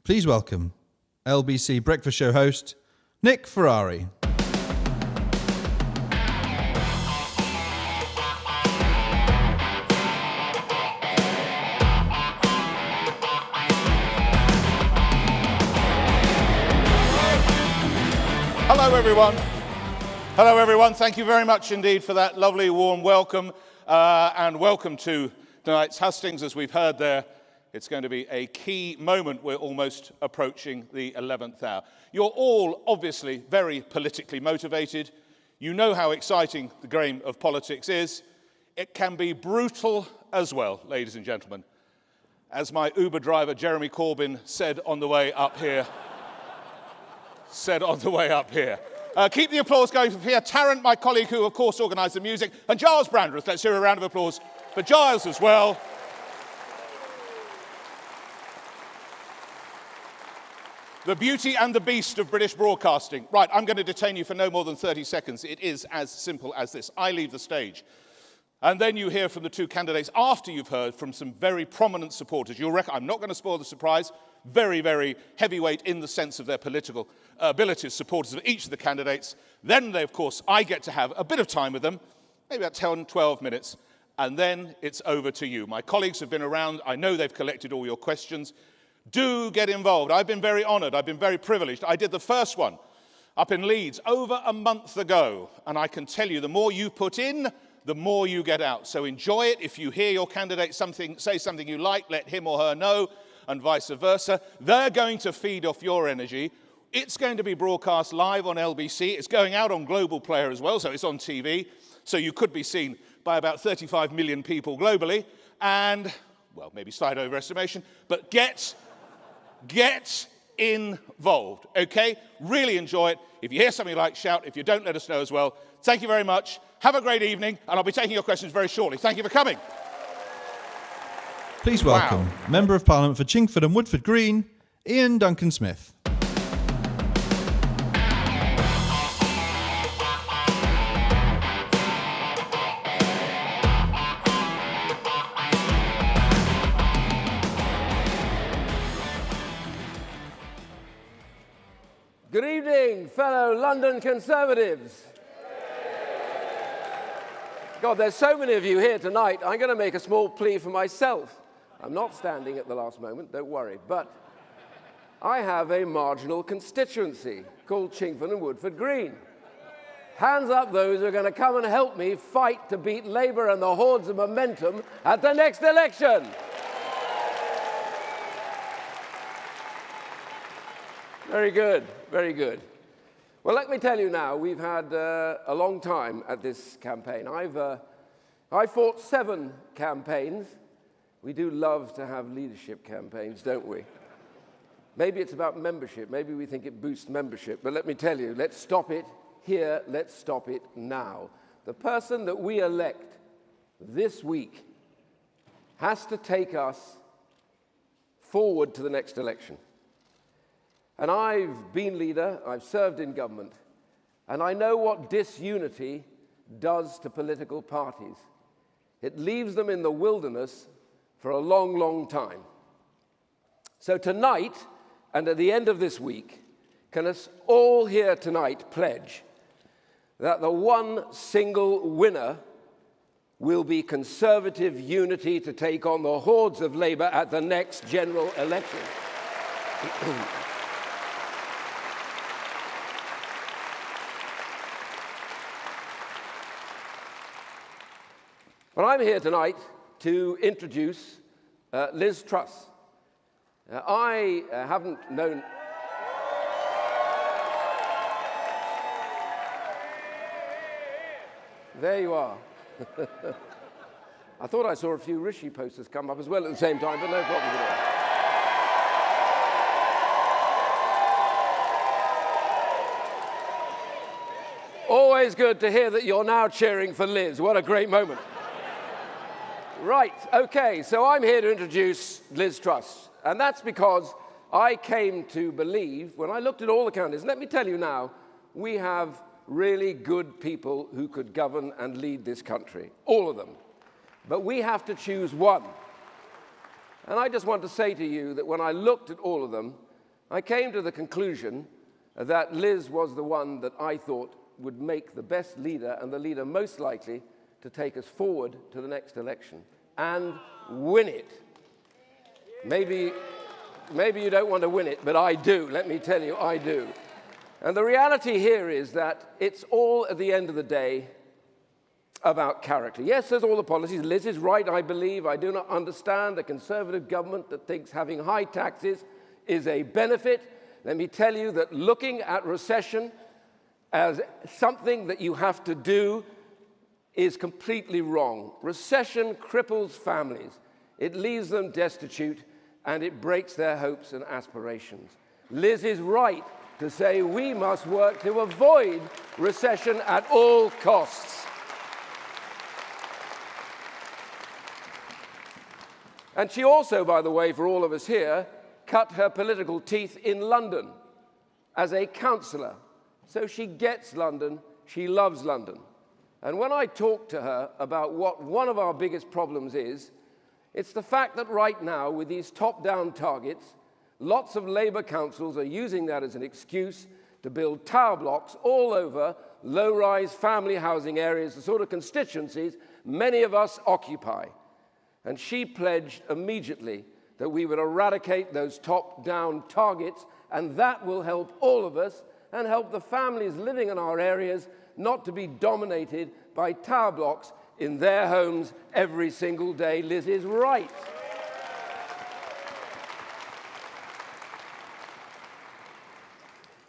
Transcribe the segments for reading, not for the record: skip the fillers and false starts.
Please welcome LBC Breakfast Show host, Nick Ferrari. Hello, everyone. Hello, everyone. Thank you very much indeed for that lovely, warm welcome. And welcome to tonight's hustings. As we've heard there, it's going to be a key moment. We're almost approaching the 11th hour. You're all obviously very politically motivated. You know how exciting the game of politics is. It can be brutal as well, ladies and gentlemen. As my Uber driver, Jeremy Corbyn, said on the way up here, keep the applause going for Pierre Tarrant, my colleague who, of course, organised the music, and Giles Brandreth. Let's hear a round of applause for Giles as well. The beauty and the beast of British broadcasting. Right, I'm going to detain you for no more than 30 seconds. It is as simple as this. I leave the stage. And then you hear from the two candidates after you've heard from some very prominent supporters. I'm not going to spoil the surprise. Very, very heavyweight in the sense of their political abilities, supporters of each of the candidates. Then, of course, I get to have a bit of time with them, maybe about 10, 12 minutes, and then it's over to you. My colleagues have been around. I know they've collected all your questions. Do get involved. I've been very honoured. I've been very privileged. I did the first one up in Leeds over a month ago, and I can tell you the more you put in, the more you get out. So enjoy it. If you hear your candidate say something you like, let him or her know, and vice versa. They're going to feed off your energy. It's going to be broadcast live on LBC. It's going out on Global Player as well, so it's on TV. So you could be seen by about 35 million people globally. And, well, maybe slight overestimation, but get involved, okay? Really enjoy it. If you hear something you like, shout. If you don't, let us know as well. Thank you very much. Have a great evening, and I'll be taking your questions very shortly. Thank you for coming. Please welcome Member of Parliament for Chingford and Woodford Green, Ian Duncan Smith. Good evening, fellow London Conservatives. God, there's so many of you here tonight. I'm going to make a small plea for myself. I'm not standing at the last moment, don't worry. But I have a marginal constituency called Chingford and Woodford Green. Hands up those who are going to come and help me fight to beat Labour and the hordes of momentum at the next election. Very good, very good. Well, let me tell you now, we've had a long time at this campaign. I fought 7 campaigns. We do love to have leadership campaigns, don't we? Maybe it's about membership. Maybe we think it boosts membership. But let me tell you, let's stop it here. Let's stop it now. The person that we elect this week has to take us forward to the next election. And I've been leader, I've served in government, and I know what disunity does to political parties. It leaves them in the wilderness for a long, long time. So tonight, and at the end of this week, can us all here tonight pledge that the one single winner will be Conservative unity to take on the hordes of Labour at the next general election. But I'm here tonight to introduce Liz Truss. I haven't known... There you are. I thought I saw a few Rishi posters come up as well at the same time, but no problem at all. Always good to hear that you're now cheering for Liz. What a great moment. Right, okay, so I'm here to introduce Liz Truss, and that's because I came to believe, when I looked at all the candidates, let me tell you now, we have really good people who could govern and lead this country, all of them. But we have to choose one. And I just want to say to you that when I looked at all of them, I came to the conclusion that Liz was the one that I thought would make the best leader and the leader most likely to take us forward to the next election and win it. Maybe you don't want to win it, but I do. Let me tell you, I do. And the reality here is that it's all, at the end of the day, about character. Yes, there's all the policies. Liz is right, I believe. I do not understand a Conservative government that thinks having high taxes is a benefit. Let me tell you that looking at recession as something that you have to do is completely wrong. Recession cripples families. It leaves them destitute, and it breaks their hopes and aspirations. Liz is right to say we must work to avoid recession at all costs. And she also, by the way, for all of us here, cut her political teeth in London as a councillor. So she gets London, she loves London. And when I talk to her about what one of our biggest problems is, it's the fact that right now, with these top-down targets, lots of Labour councils are using that as an excuse to build tower blocks all over low-rise family housing areas, the sort of constituencies many of us occupy. And she pledged immediately that we would eradicate those top-down targets, and that will help all of us and help the families living in our areas not to be dominated by tower blocks in their homes every single day. Liz is right.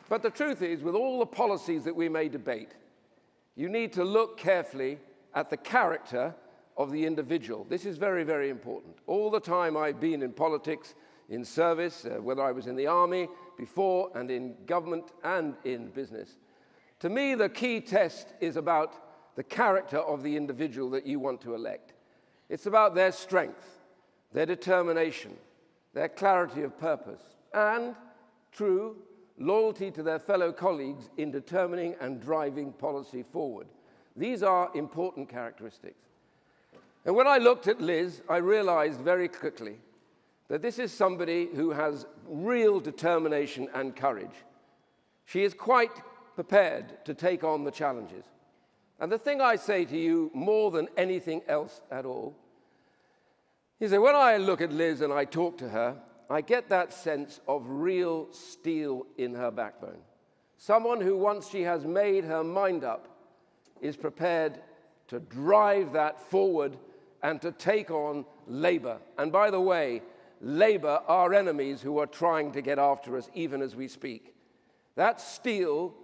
But the truth is, with all the policies that we may debate, you need to look carefully at the character of the individual. This is very, very important. All the time I've been in politics, in service, whether I was in the army before and in government and in business, to me the key test is about the character of the individual that you want to elect. It's about their strength, their determination, their clarity of purpose, and true loyalty to their fellow colleagues in determining and driving policy forward. These are important characteristics. And when I looked at Liz, I realized very quickly that this is somebody who has real determination and courage. She is quite prepared to take on the challenges. And the thing I say to you more than anything else at all is that when I look at Liz and I talk to her, I get that sense of real steel in her backbone. Someone who, once she has made her mind up, is prepared to drive that forward and to take on Labour. And by the way, Labour are enemies who are trying to get after us even as we speak. That steel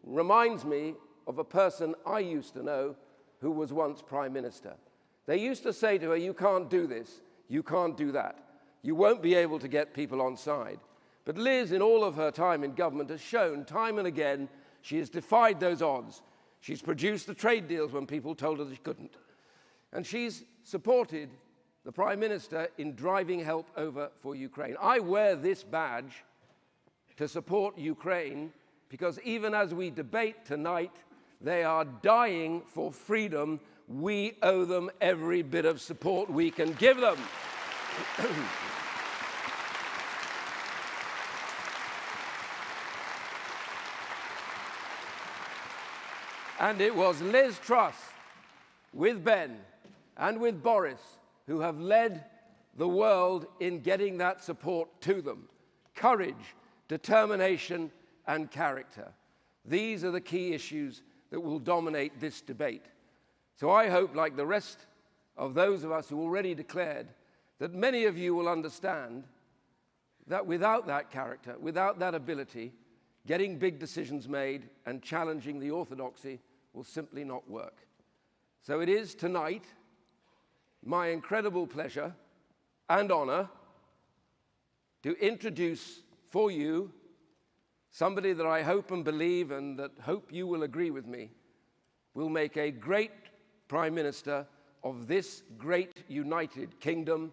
reminds me of a person I used to know who was once Prime Minister. They used to say to her, you can't do this, you can't do that. You won't be able to get people on side. But Liz, in all of her time in government, has shown time and again she has defied those odds. She's produced the trade deals when people told her she couldn't. And she's supported the Prime Minister in driving help over for Ukraine. I wear this badge to support Ukraine because even as we debate tonight, they are dying for freedom. We owe them every bit of support we can give them. And it was Liz Truss, with Ben and with Boris, who have led the world in getting that support to them. Courage, determination, and character. These are the key issues that will dominate this debate. So I hope, like the rest of those of us who already declared, that many of you will understand that without that character, without that ability, getting big decisions made and challenging the orthodoxy will simply not work. So it is tonight my incredible pleasure and honor to introduce for you somebody that I hope and believe and that hope you will agree with me will make a great Prime Minister of this great United Kingdom.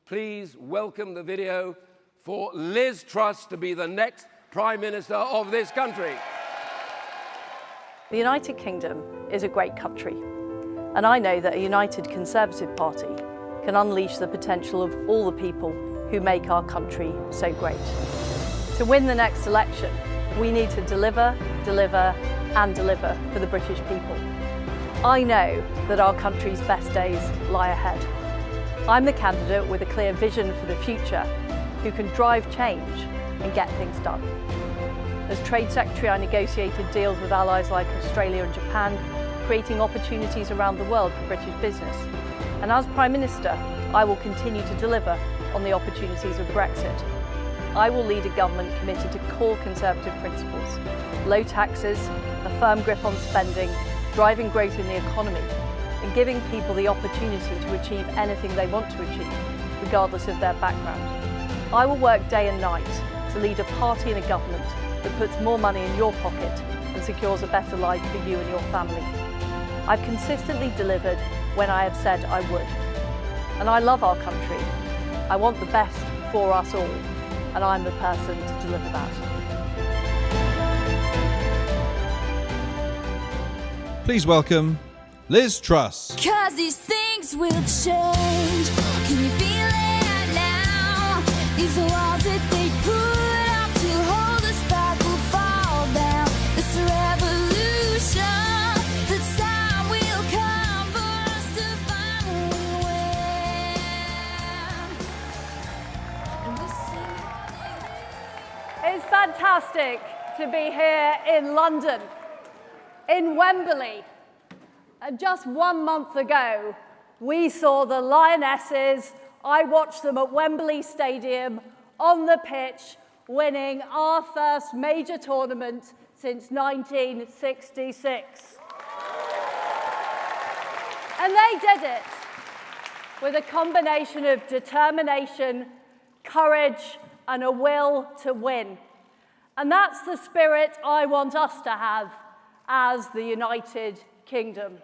Please welcome the video for Liz Truss to be the next Prime Minister of this country. The United Kingdom is a great country, and I know that a united Conservative Party can unleash the potential of all the people who make our country so great. To win the next election, we need to deliver, deliver, and deliver for the British people. I know that our country's best days lie ahead. I'm the candidate with a clear vision for the future who can drive change and get things done. As Trade Secretary, I negotiated deals with allies like Australia and Japan, creating opportunities around the world for British business. And as Prime Minister, I will continue to deliver on the opportunities of Brexit. I will lead a government committed to core Conservative principles: low taxes, a firm grip on spending, driving growth in the economy, and giving people the opportunity to achieve anything they want to achieve, regardless of their background. I will work day and night to lead a party and a government that puts more money in your pocket and secures a better life for you and your family. I've consistently delivered when I have said I would. And I love our country. I want the best for us all, and I'm the person to deliver that. Please welcome Liz Truss. 'Cause these things will change. Can you feel it now? These walls that they put up to hold us back will fall down. It's a revolution. The time will come for us to finally win. And we'll sing. It's fantastic to be here in London, in Wembley. And just 1 month ago, we saw the Lionesses. I watched them at Wembley Stadium on the pitch, winning our first major tournament since 1966. And they did it with a combination of determination, courage, and a will to win. And that's the spirit I want us to have as the United Kingdom.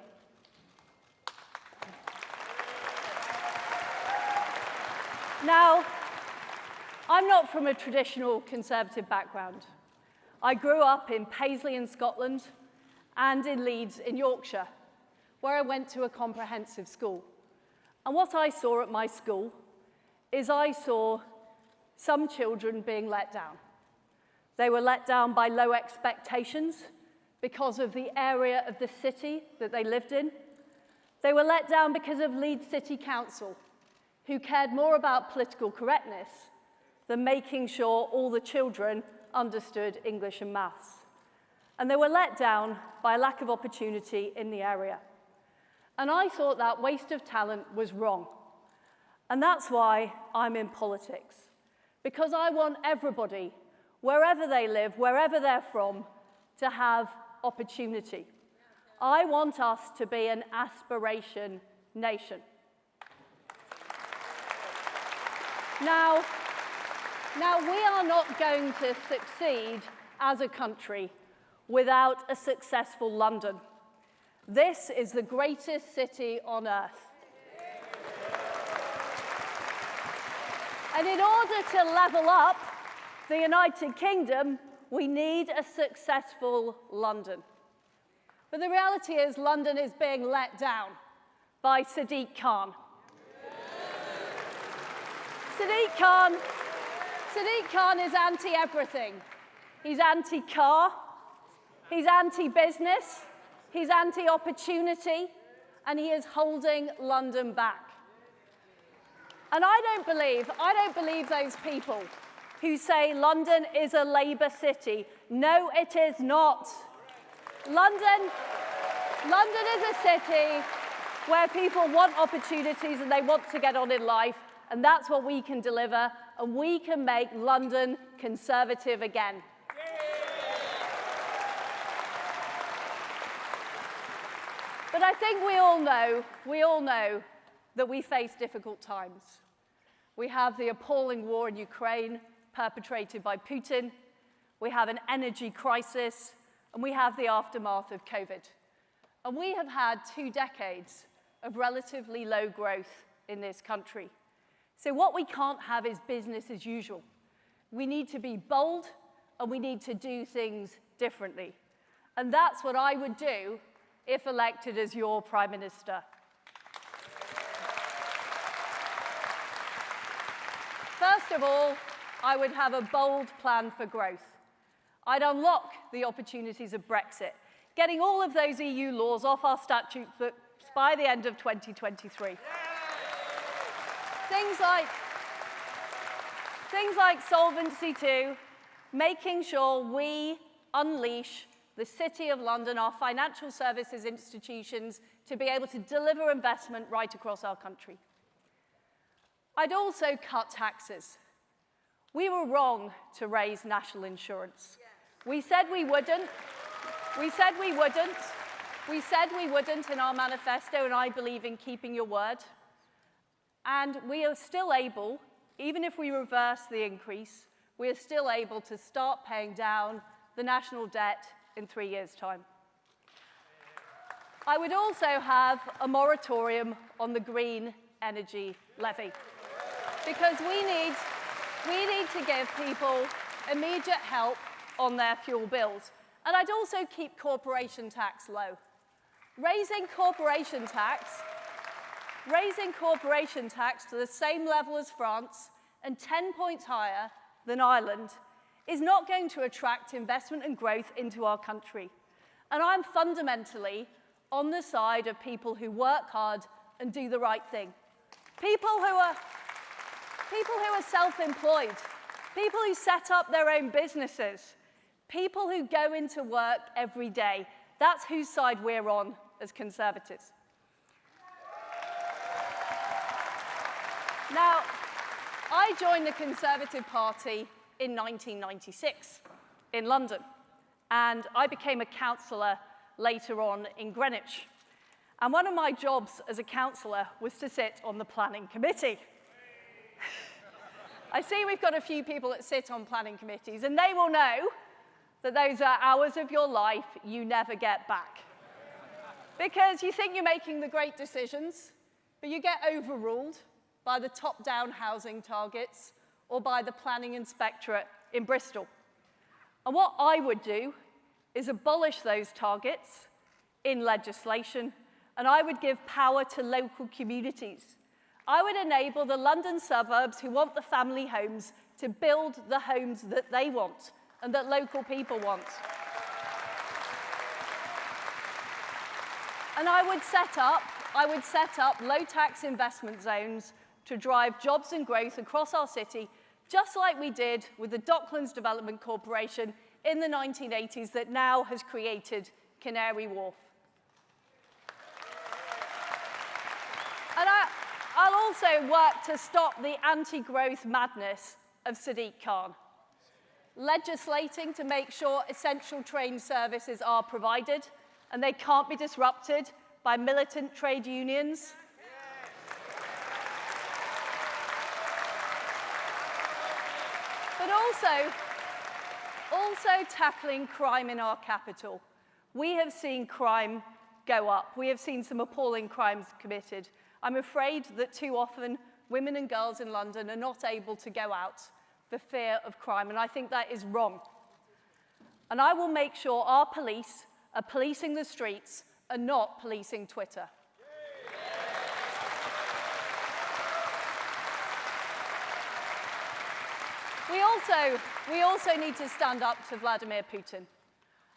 Now, I'm not from a traditional Conservative background. I grew up in Paisley in Scotland and in Leeds in Yorkshire, where I went to a comprehensive school. And what I saw at my school is I saw some children being let down. They were let down by low expectations because of the area of the city that they lived in. They were let down because of Leeds City Council, who cared more about political correctness than making sure all the children understood English and maths. And they were let down by a lack of opportunity in the area. And I thought that waste of talent was wrong. And that's why I'm in politics, because I want everybody, wherever they live, wherever they're from, to have opportunity. I want us to be an aspiration nation. Now, we are not going to succeed as a country without a successful London. This is the greatest city on earth. And in order to level up the United Kingdom, we need a successful London. But the reality is London is being let down by Sadiq Khan. Sadiq Khan is anti-everything. He's anti-car, he's anti-business, he's anti-opportunity, and he is holding London back. And I don't believe those people who say London is a Labour city. No, it is not. London is a city where people want opportunities and they want to get on in life, and that's what we can deliver, and we can make London conservative again. But I think we all know that we face difficult times. We have the appalling war in Ukraine perpetrated by Putin. We have an energy crisis, and we have the aftermath of COVID. And we have had 2 decades of relatively low growth in this country. So what we can't have is business as usual. We need to be bold, and we need to do things differently. And that's what I would do if elected as your Prime Minister. I would have a bold plan for growth. I'd unlock the opportunities of Brexit, getting all of those EU laws off our statute books by the end of 2023. Things like Solvency II, making sure we unleash the City of London, our financial services institutions, to be able to deliver investment right across our country. I'd also cut taxes. We were wrong to raise national insurance. We said we wouldn't. We said we wouldn't. We said we wouldn't in our manifesto, and I believe in keeping your word. And we are still able, even if we reverse the increase, we are still able to start paying down the national debt in 3 years' time. I would also have a moratorium on the green energy levy, because we need to give people immediate help on their fuel bills. And I'd also keep corporation tax low. Raising corporation tax to the same level as France and 10 points higher than Ireland is not going to attract investment and growth into our country. And I'm fundamentally on the side of people who work hard and do the right thing. People who are self-employed, people who set up their own businesses, people who go into work every day. That's whose side we're on as Conservatives. Now, I joined the Conservative Party in 1996 in London, and I became a councillor later on in Greenwich. And one of my jobs as a councillor was to sit on the planning committee. I see we've got a few people that sit on planning committees, and they will know that those are hours of your life you never get back. Because you think you're making the great decisions, but you get overruled by the top-down housing targets or by the planning inspectorate in Bristol. And what I would do is abolish those targets in legislation, and I would give power to local communities. I would enable the London suburbs who want the family homes to build the homes that they want and that local people want. And I would set up low-tax investment zones to drive jobs and growth across our city, just like we did with the Docklands Development Corporation in the 1980s that now has created Canary Wharf. And I'll also work to stop the anti-growth madness of Sadiq Khan, legislating to make sure essential train services are provided and they can't be disrupted by militant trade unions. But also tackling crime in our capital. We have seen crime go up. We have seen some appalling crimes committed. I'm afraid that too often women and girls in London are not able to go out for fear of crime, and I think that is wrong. And I will make sure our police are policing the streets and not policing Twitter. We also need to stand up to Vladimir Putin.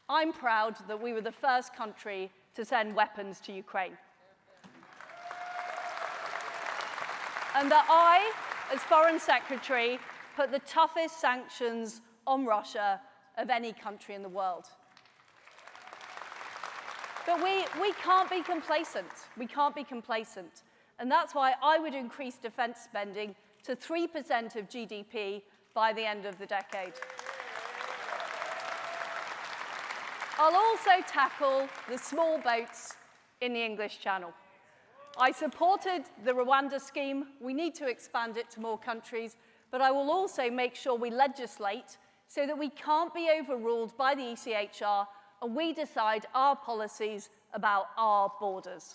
I'm proud that we were the first country to send weapons to Ukraine. And that I, as Foreign Secretary, put the toughest sanctions on Russia of any country in the world. But we can't be complacent. We can't be complacent. And that's why I would increase defense spending to 3% of GDP by the end of the decade. I'll also tackle the small boats in the English Channel. I supported the Rwanda scheme. We need to expand it to more countries, but I will also make sure we legislate so that we can't be overruled by the ECHR and we decide our policies about our borders.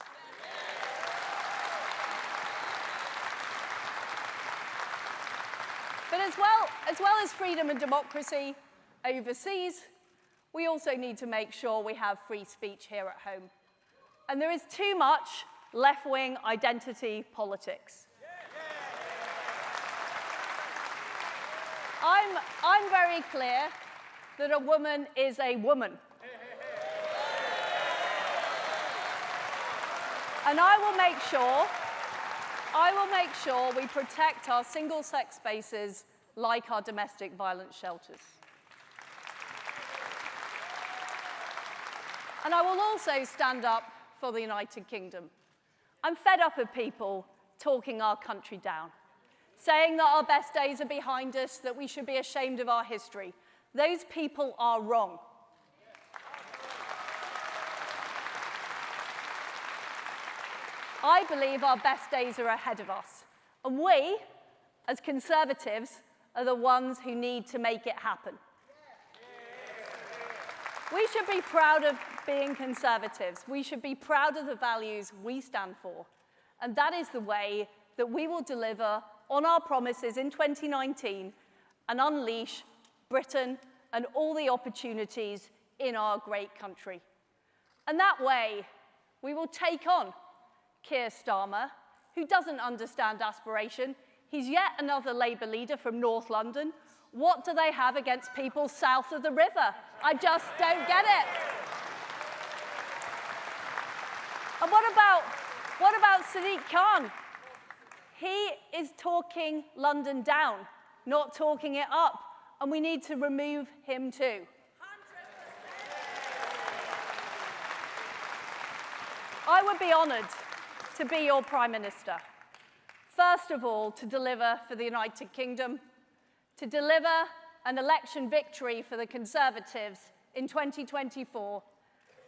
But as well as freedom and democracy overseas, we also need to make sure we have free speech here at home. And there is too much left-wing identity politics. I'm very clear that a woman is a woman. And I will make sure we protect our single-sex spaces like our domestic violence shelters. And I will also stand up for the United Kingdom. I'm fed up of people talking our country down, saying that our best days are behind us, that we should be ashamed of our history. Those people are wrong. I believe our best days are ahead of us. And we, as Conservatives, are the ones who need to make it happen. We should be proud of being Conservatives. We should be proud of the values we stand for. And that is the way that we will deliver on our promises in 2019 and unleash Britain and all the opportunities in our great country. And that way, we will take on Keir Starmer, who doesn't understand aspiration. He's yet another Labour leader from North London. What do they have against people south of the river? I just don't get it. And what about Sadiq Khan? He is talking London down, not talking it up. And we need to remove him too. 100%. I would be honoured to be your Prime Minister. First of all, to deliver for the United Kingdom, to deliver an election victory for the Conservatives in 2024,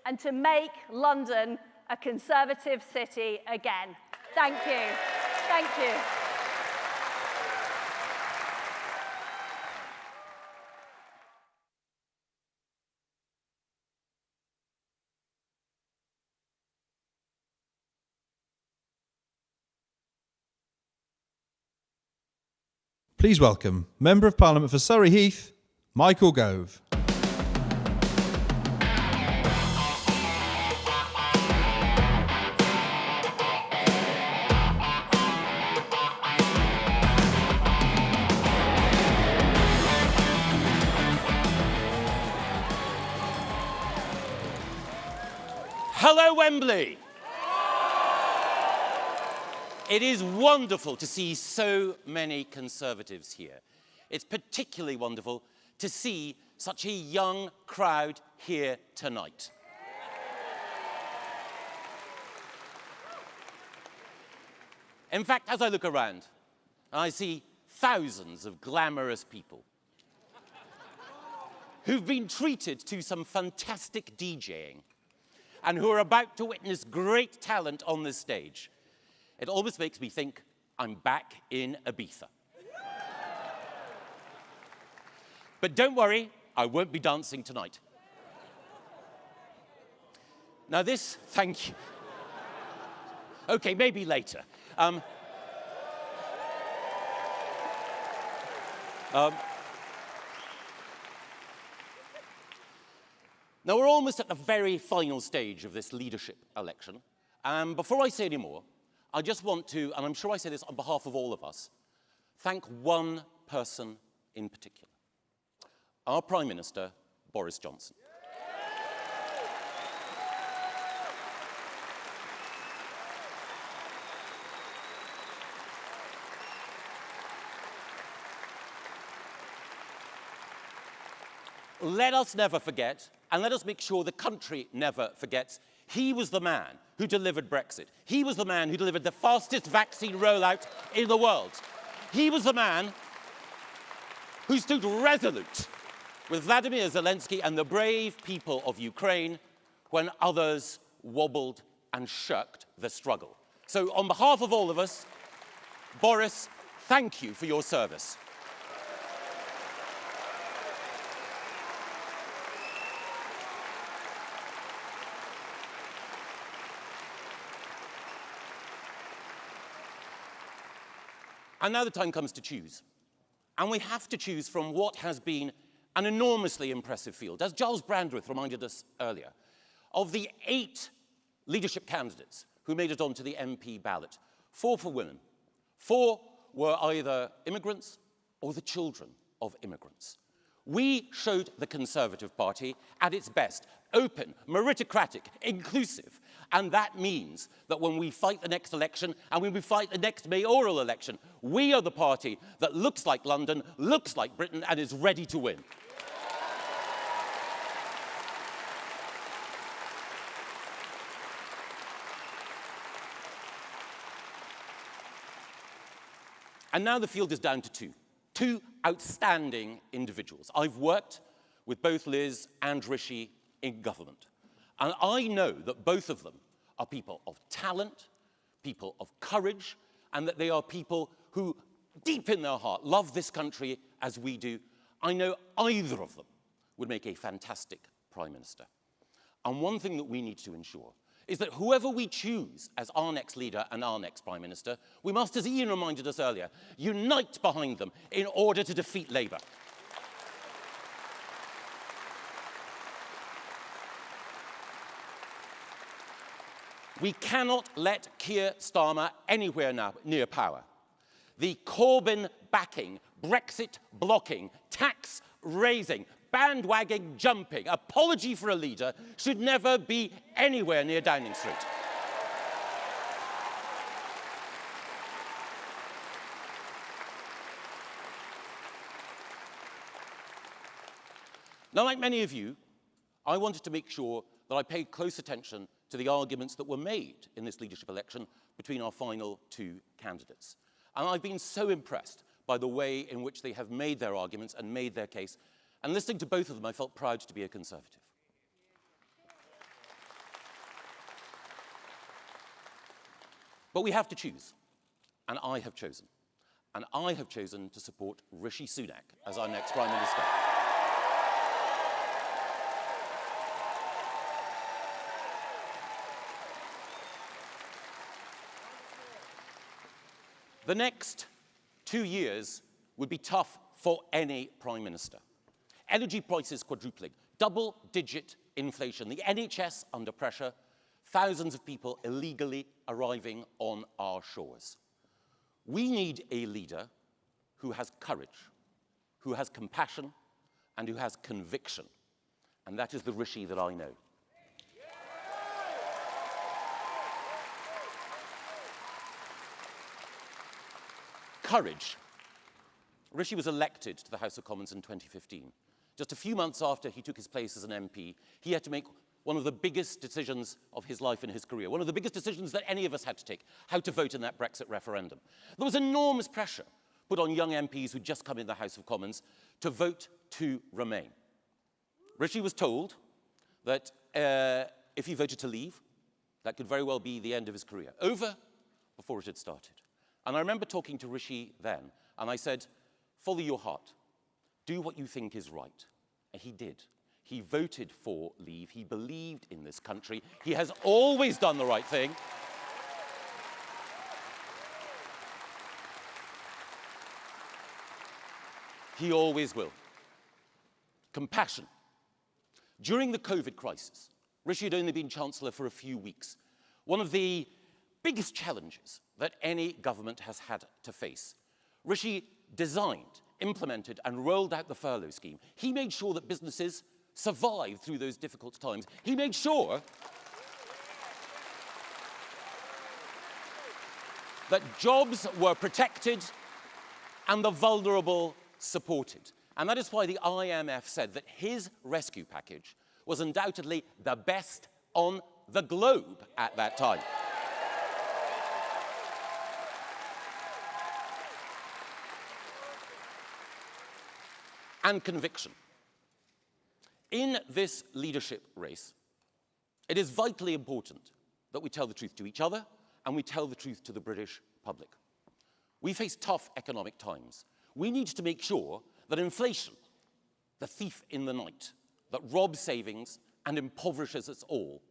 and to make London a Conservative city again. Thank you. Thank you. Please welcome Member of Parliament for Surrey Heath, Michael Gove. Hello, Wembley. It is wonderful to see so many Conservatives here. It's particularly wonderful to see such a young crowd here tonight. In fact, as I look around, I see thousands of glamorous people who've been treated to some fantastic DJing and who are about to witness great talent on this stage. It almost makes me think I'm back in Ibiza. But don't worry, I won't be dancing tonight. Now this, thank you. Okay, maybe later. Now we're almost at the very final stage of this leadership election. Before I say any more, I just want to, and I'm sure I say this on behalf of all of us, thank one person in particular. Our Prime Minister, Boris Johnson. Let us never forget, and let us make sure the country never forgets, he was the man who delivered Brexit. He was the man who delivered the fastest vaccine rollout in the world. He was the man who stood resolute with Vladimir Zelensky and the brave people of Ukraine when others wobbled and shirked the struggle. So on behalf of all of us, Boris, thank you for your service. And now the time comes to choose. And we have to choose from what has been an enormously impressive field. As Giles Brandreth reminded us earlier, of the 8 leadership candidates who made it onto the MP ballot, 4 for women. 4 were either immigrants or the children of immigrants. We showed the Conservative Party at its best, open, meritocratic, inclusive. And that means that when we fight the next election and when we fight the next mayoral election, we are the party that looks like London, looks like Britain, and is ready to win. And now the field is down to two outstanding individuals. I've worked with both Liz and Rishi in government. And I know that both of them are people of talent, people of courage, and that they are people who, deep in their heart, love this country as we do. I know either of them would make a fantastic Prime Minister. And one thing that we need to ensure is that whoever we choose as our next leader and our next Prime Minister, we must, as Ian reminded us earlier, unite behind them in order to defeat Labour. We cannot let Keir Starmer anywhere near power. The Corbyn-backing, Brexit-blocking, tax-raising, bandwagon jumping, apology for a leader should never be anywhere near Downing Street. Now, like many of you, I wanted to make sure that I paid close attention to the arguments that were made in this leadership election between our final two candidates. And I've been so impressed by the way in which they have made their arguments and made their case. And listening to both of them, I felt proud to be a Conservative. But we have to choose, and I have chosen. And I have chosen to support Rishi Sunak as our next Prime Minister. The next 2 years would be tough for any Prime Minister. Energy prices quadrupling, double-digit inflation, the NHS under pressure, thousands of people illegally arriving on our shores. We need a leader who has courage, who has compassion, and who has conviction. And that is the Rishi that I know. Courage. Rishi was elected to the House of Commons in 2015. Just a few months after he took his place as an MP, he had to make one of the biggest decisions of his life and his career, one of the biggest decisions that any of us had to take, how to vote in that Brexit referendum. There was enormous pressure put on young MPs who'd just come in the House of Commons to vote to remain. Rishi was told that if he voted to leave, that could very well be the end of his career, over before it had started. And I remember talking to Rishi then, and I said, follow your heart. Do what you think is right. And he did. He voted for leave. He believed in this country. He has always done the right thing. He always will. Compassion. During the COVID crisis, Rishi had only been Chancellor for a few weeks. One of the biggest challenges that any government has had to face. Rishi designed, implemented, and rolled out the furlough scheme. He made sure that businesses survived through those difficult times. He made sure that jobs were protected and the vulnerable supported. And that is why the IMF said that his rescue package was undoubtedly the best on the globe at that time. And conviction. In this leadership race, it is vitally important that we tell the truth to each other and we tell the truth to the British public. We face tough economic times. We need to make sure that inflation, the thief in the night, that robs savings and impoverishes us all,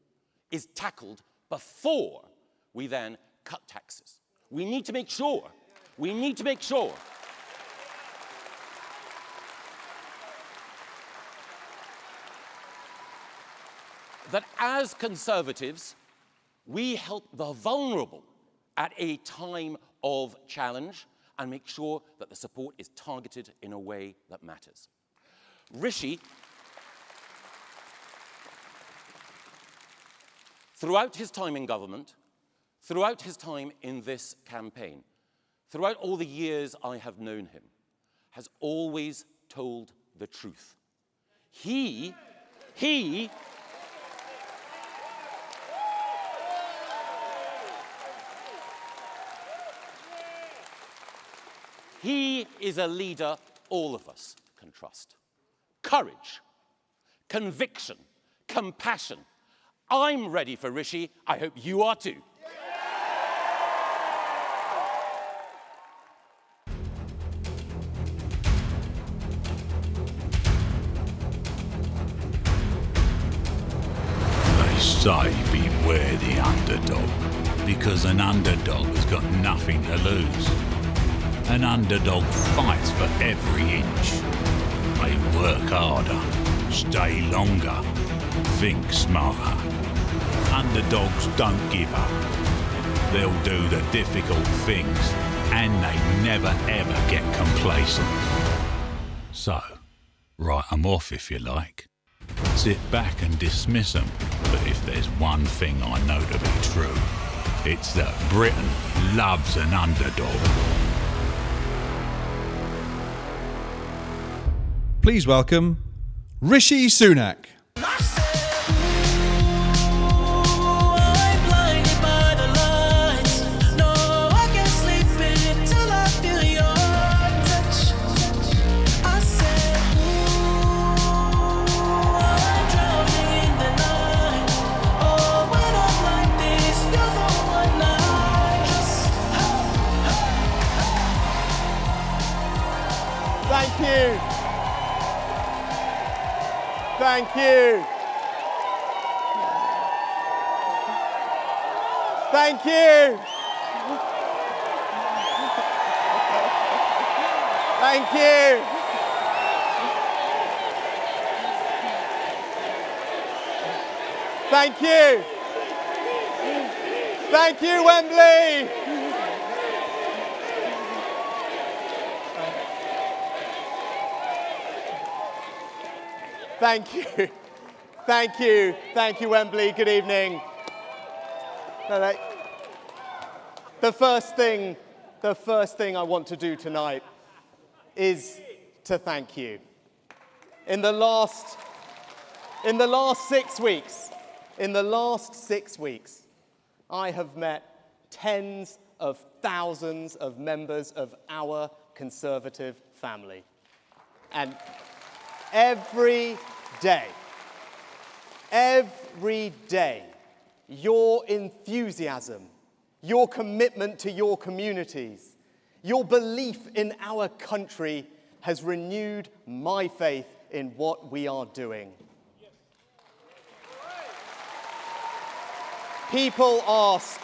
is tackled before we then cut taxes. We need to make sure that as Conservatives, we help the vulnerable at a time of challenge, and make sure that the support is targeted in a way that matters. Rishi, throughout his time in government, throughout his time in this campaign, throughout all the years I have known him, has always told the truth. He is a leader all of us can trust. Courage, conviction, compassion. I'm ready for Rishi. I hope you are too. They say beware the underdog, because an underdog has got nothing to lose. An underdog fights for every inch. They work harder, stay longer, think smarter. Underdogs don't give up. They'll do the difficult things, and they never ever get complacent. So, write 'em off if you like. Sit back and dismiss 'em. But if there's one thing I know to be true, it's that Britain loves an underdog. Please welcome Rishi Sunak. Thank you. Thank you. Thank you. Thank you. Thank you. Thank you, Wembley. Thank you. Thank you. Thank you, Wembley. Good evening. The first thing I want to do tonight is to thank you. In the last 6 weeks, I have met tens of thousands of members of our Conservative family. And every day, your enthusiasm, your commitment to your communities, your belief in our country has renewed my faith in what we are doing. People ask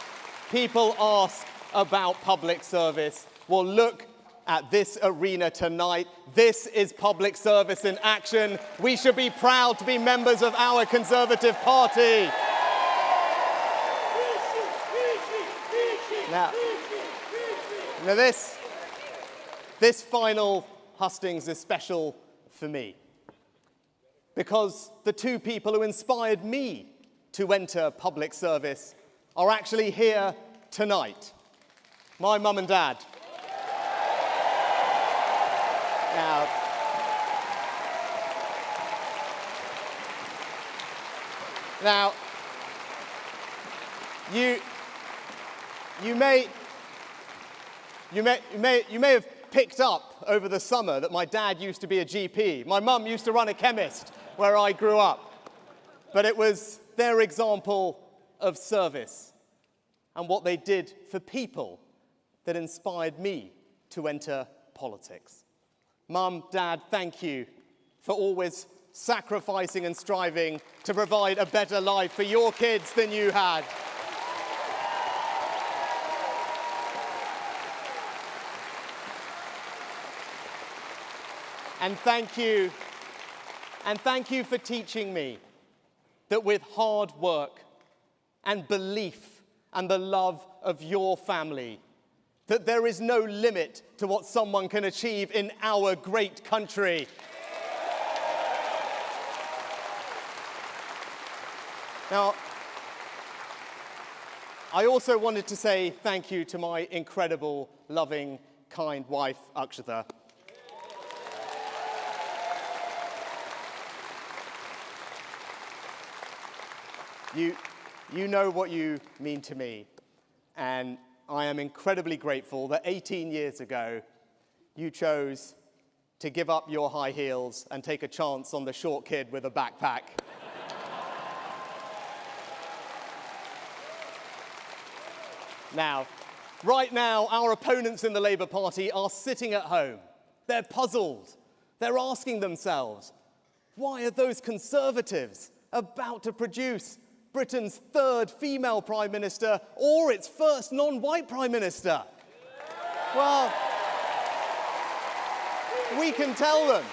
about public service. Well, look at this arena tonight. This is public service in action. We should be proud to be members of our Conservative Party. Now this final hustings is special for me because the two people who inspired me to enter public service are actually here tonight. My mum and dad. Now, you may have picked up over the summer that my dad used to be a GP. My mum used to run a chemist where I grew up. But it was their example of service and what they did for people that inspired me to enter politics. Mum, Dad, thank you for always sacrificing and striving to provide a better life for your kids than you had. And thank you for teaching me that with hard work and belief and the love of your family, that there is no limit to what someone can achieve in our great country. Now, I also wanted to say thank you to my incredible, loving, kind wife, Akshata. You know what you mean to me, and I am incredibly grateful that 18 years ago you chose to give up your high heels and take a chance on the short kid with a backpack. Now, right now, our opponents in the Labour Party are sitting at home. They're puzzled. They're asking themselves, why are those Conservatives about to produce Britain's third female Prime Minister or its first non-white Prime Minister? Well, we can tell them.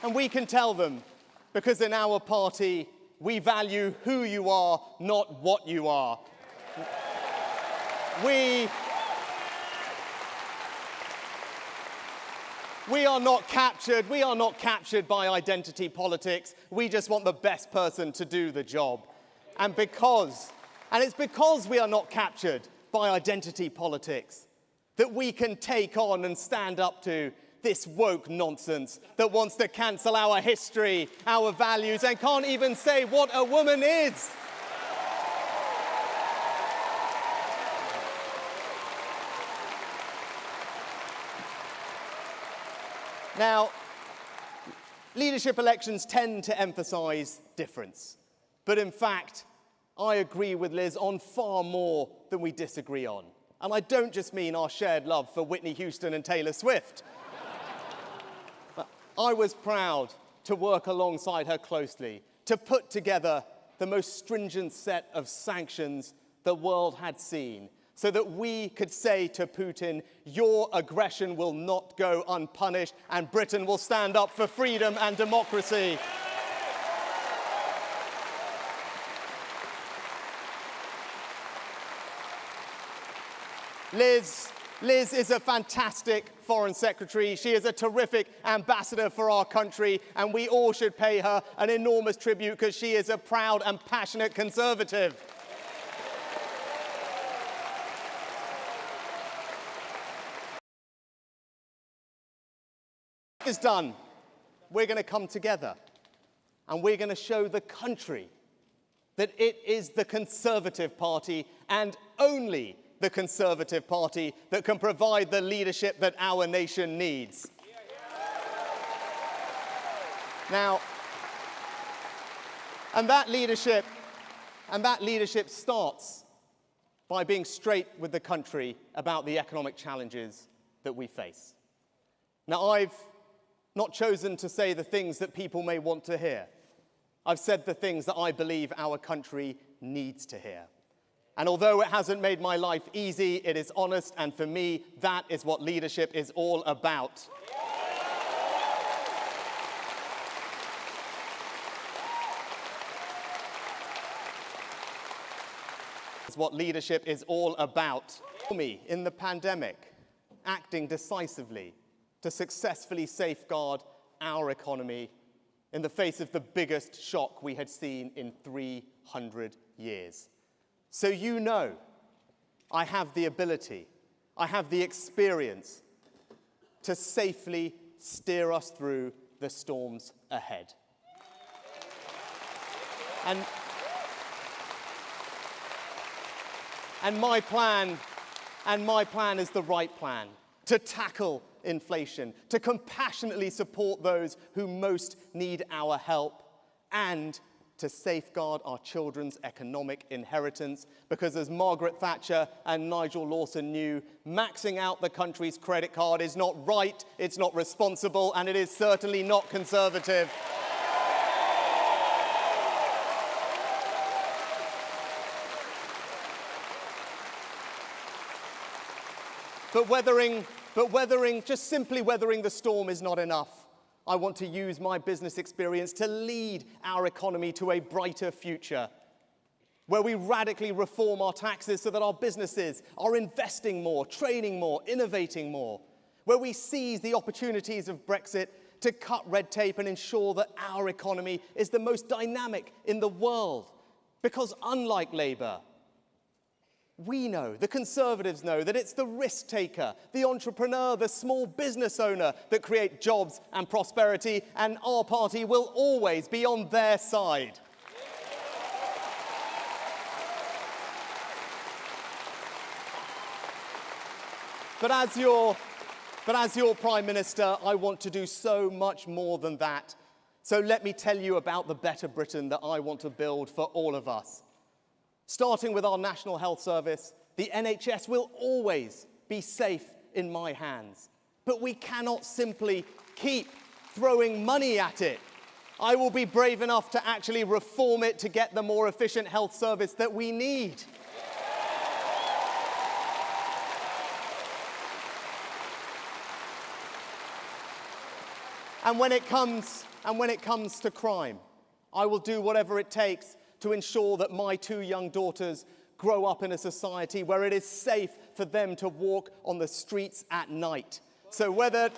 And we can tell them because in our party, we value who you are, not what you are. We are not captured. We are not captured by identity politics. We just want the best person to do the job. And it's because we are not captured by identity politics that we can take on and stand up to this woke nonsense that wants to cancel our history, our values, and can't even say what a woman is. Now, leadership elections tend to emphasize difference. But in fact, I agree with Liz on far more than we disagree on. And I don't just mean our shared love for Whitney Houston and Taylor Swift. I was proud to work alongside her closely, to put together the most stringent set of sanctions the world had seen, so that we could say to Putin, your aggression will not go unpunished, and Britain will stand up for freedom and democracy. Liz is a fantastic Foreign Secretary. She is a terrific ambassador for our country, and we all should pay her an enormous tribute because she is a proud and passionate Conservative. Is done. We're going to come together, and we're going to show the country that it is the Conservative Party and only the Conservative Party that can provide the leadership that our nation needs. Now, and that leadership starts by being straight with the country about the economic challenges that we face. Now, I've not chosen to say the things that people may want to hear. I've said the things that I believe our country needs to hear. And although it hasn't made my life easy, it is honest, and for me, that is what leadership is all about. It's what leadership is all about. For me, in the pandemic, acting decisively to successfully safeguard our economy in the face of the biggest shock we had seen in 300 years. So you know, I have the ability, I have the experience to safely steer us through the storms ahead. And my plan is the right plan to tackle inflation, to compassionately support those who most need our help, and to safeguard our children's economic inheritance, because as Margaret Thatcher and Nigel Lawson knew, maxing out the country's credit card is not right, it's not responsible, and it is certainly not Conservative. But just simply weathering the storm is not enough. I want to use my business experience to lead our economy to a brighter future. where we radically reform our taxes so that our businesses are investing more, training more, innovating more, where we seize the opportunities of Brexit to cut red tape and ensure that our economy is the most dynamic in the world. Because unlike Labour, we know, the Conservatives know, that it's the risk taker, the entrepreneur, the small business owner that create jobs and prosperity, and our party will always be on their side. But as your Prime Minister, I want to do so much more than that. So let me tell you about the better Britain that I want to build for all of us. Starting with our National Health Service, the NHS will always be safe in my hands. But we cannot simply keep throwing money at it. I will be brave enough to actually reform it to get the more efficient health service that we need. And when it comes to crime, I will do whatever it takes to ensure that my 2 young daughters grow up in a society where it is safe for them to walk on the streets at night. So whether it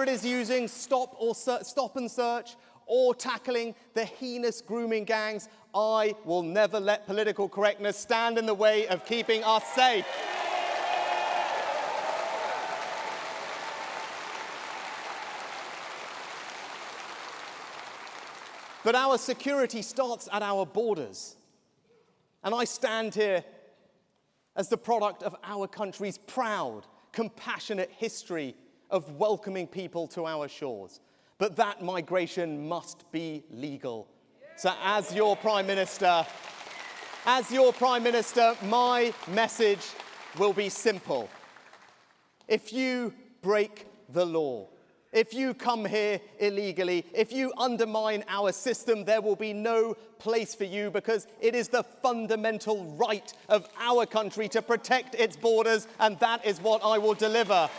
is using stop and search or tackling the heinous grooming gangs, I will never let political correctness stand in the way of keeping us safe. But our security starts at our borders. And I stand here as the product of our country's proud, compassionate history of welcoming people to our shores. But that migration must be legal. So as your Prime Minister, my message will be simple. If you break the law, if you come here illegally, if you undermine our system, there will be no place for you, because it is the fundamental right of our country to protect its borders, and that is what I will deliver.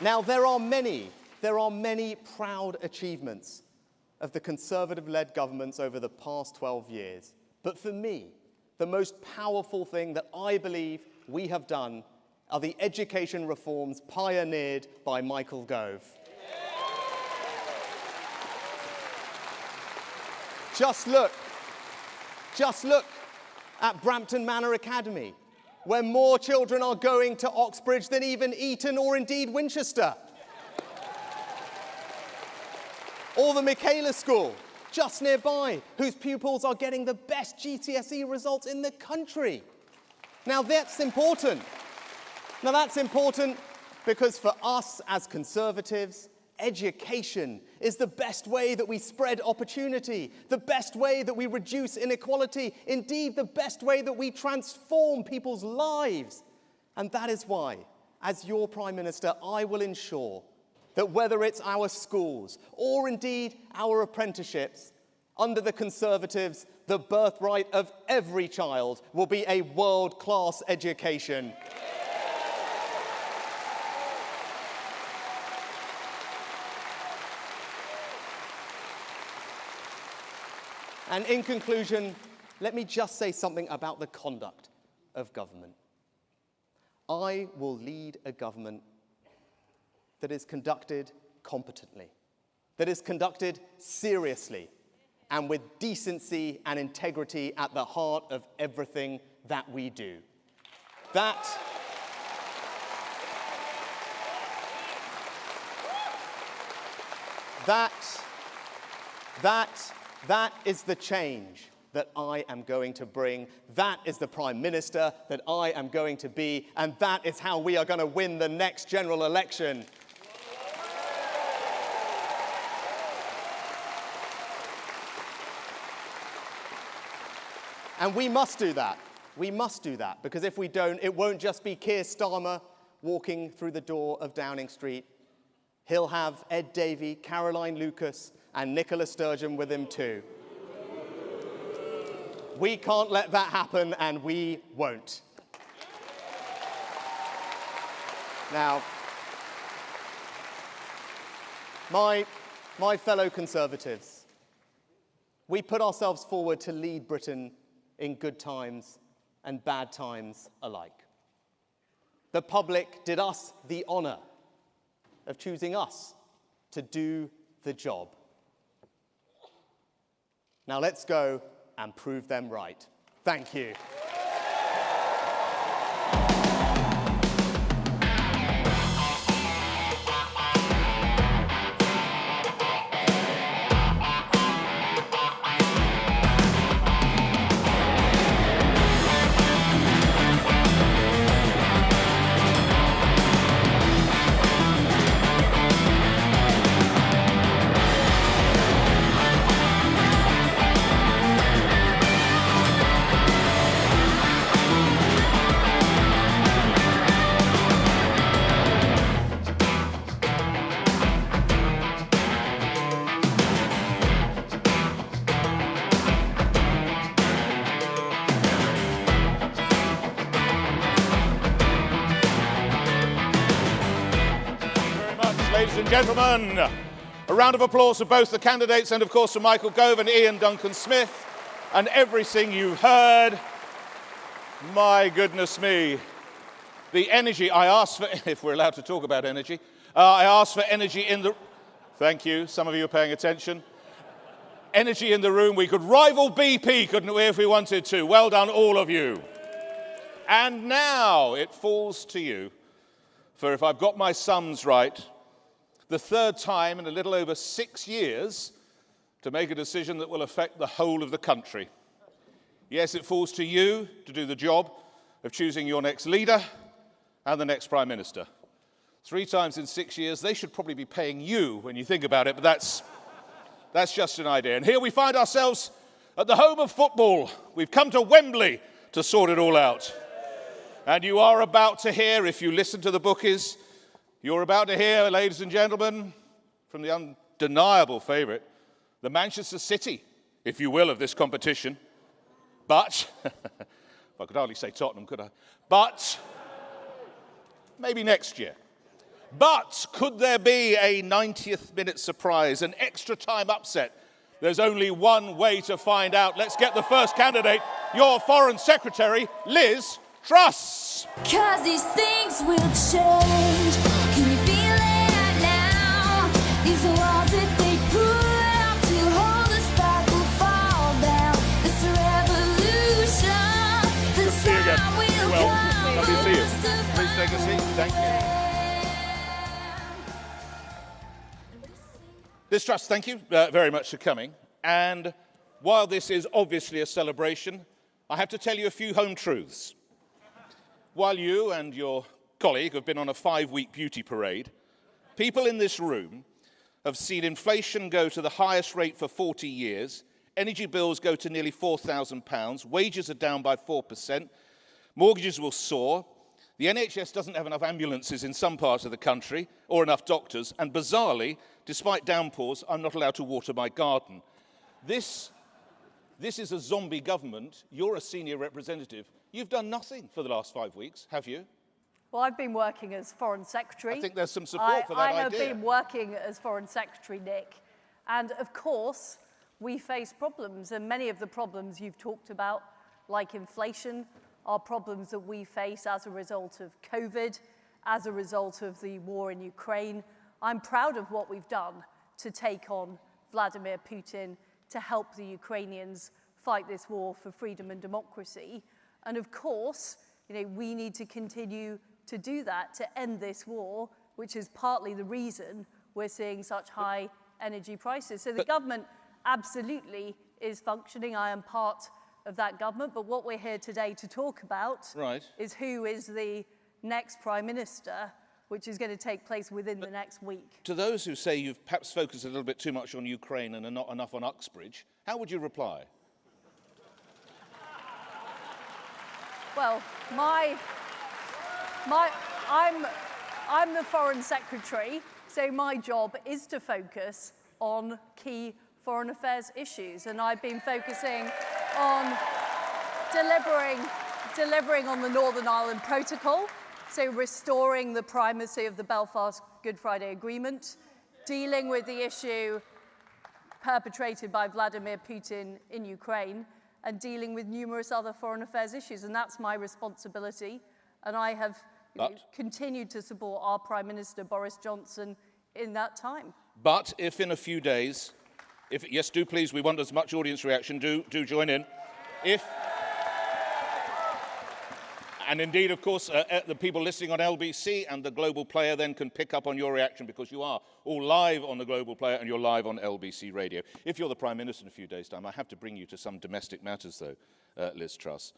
Now, there are many proud achievements of the Conservative-led governments over the past 12 years. But for me, the most powerful thing that I believe we have done are the education reforms pioneered by Michael Gove. Just look at Brampton Manor Academy, where more children are going to Oxbridge than even Eton or indeed Winchester. Or the Michaela School, just nearby, whose pupils are getting the best GCSE results in the country. Now that's important. Because for us as Conservatives, education is the best way that we spread opportunity, the best way that we reduce inequality, indeed the best way that we transform people's lives. And that is why, as your Prime Minister, I will ensure that whether it's our schools or indeed our apprenticeships, under the Conservatives, the birthright of every child will be a world-class education. And in conclusion, let me just say something about the conduct of government. I will lead a government that is conducted competently, that is conducted seriously, and with decency and integrity at the heart of everything that we do. That is the change that I am going to bring. That is the Prime Minister that I am going to be, and that is how we are going to win the next general election. And we must do that. We must do that, because if we don't, it won't just be Keir Starmer walking through the door of Downing Street. He'll have Ed Davey, Caroline Lucas, and Nicola Sturgeon with him too. We can't let that happen, and we won't. Now, my fellow Conservatives, we put ourselves forward to lead Britain in good times and bad times alike. The public did us the honour of choosing us to do the job. Now let's go and prove them right. Thank you. Ladies and gentlemen, a round of applause for both the candidates and, of course, for Michael Gove and Ian Duncan Smith and everything you've heard. My goodness me. The energy, I asked for, if we're allowed to talk about energy, I asked for energy in the... Thank you, some of you are paying attention. Energy in the room. We could rival BP, couldn't we, if we wanted to? Well done, all of you. And now it falls to you, for if I've got my sums right, the third time in a little over 6 years to make a decision that will affect the whole of the country. Yes, it falls to you to do the job of choosing your next leader and the next Prime Minister. 3 times in 6 years, they should probably be paying you when you think about it, but that's just an idea. And here we find ourselves at the home of football. We've come to Wembley to sort it all out. And you are about to hear, if you listen to the bookies, you're about to hear, ladies and gentlemen, from the undeniable favourite, the Manchester City, if you will, of this competition. But, I could hardly say Tottenham, could I? But, maybe next year. But, could there be a 90th minute surprise, an extra time upset? There's only one way to find out. Let's get the first candidate, your Foreign Secretary, Liz Truss. 'Cause these things will change. Can you feel it now? These walls that they put up to hold us back will fall down. This revolution, the sun will come. Lovely to see you. Please take a seat. Thank you. Liz Truss, thank you very much for coming. And while this is obviously a celebration, I have to tell you a few home truths. While you and your colleague have been on a 5-week beauty parade, people in this room have seen inflation go to the highest rate for 40 years, energy bills go to nearly £4,000, wages are down by 4%, mortgages will soar, the NHS doesn't have enough ambulances in some parts of the country, or enough doctors, and bizarrely, despite downpours, I'm not allowed to water my garden. This is a zombie government. You're a senior representative. You've done nothing for the last 5 weeks, have you? Well, I've been working as Foreign Secretary. I think there's some support for that idea. I have been working as Foreign Secretary, Nick. And of course, we face problems. And many of the problems you've talked about, like inflation, are problems that we face as a result of COVID, as a result of the war in Ukraine. I'm proud of what we've done to take on Vladimir Putin, to help the Ukrainians fight this war for freedom and democracy. And of course, we need to continue to do that to end this war, which is partly the reason we're seeing such high energy prices. So the government absolutely is functioning. I am part of that government. But what we're here today to talk about is who is the next Prime Minister, which is going to take place within the next week. To those who say you've perhaps focused a little bit too much on Ukraine and are not enough on Uxbridge, how would you reply? Well, I'm the Foreign Secretary, so my job is to focus on key foreign affairs issues, and I've been focusing on delivering on the Northern Ireland Protocol, so restoring the primacy of the Belfast Good Friday Agreement, dealing with the issue perpetrated by Vladimir Putin in Ukraine, and dealing with numerous other foreign affairs issues. And that's my responsibility. And I have continued to support our Prime Minister, Boris Johnson, in that time. But if in a few days, yes, do please, we want as much audience reaction, do join in. And indeed, of course, the people listening on LBC and the Global Player then can pick up on your reaction, because you are all live on the Global Player and you're live on LBC Radio. If you're the Prime Minister in a few days' time, I have to bring you to some domestic matters, though, Liz Truss.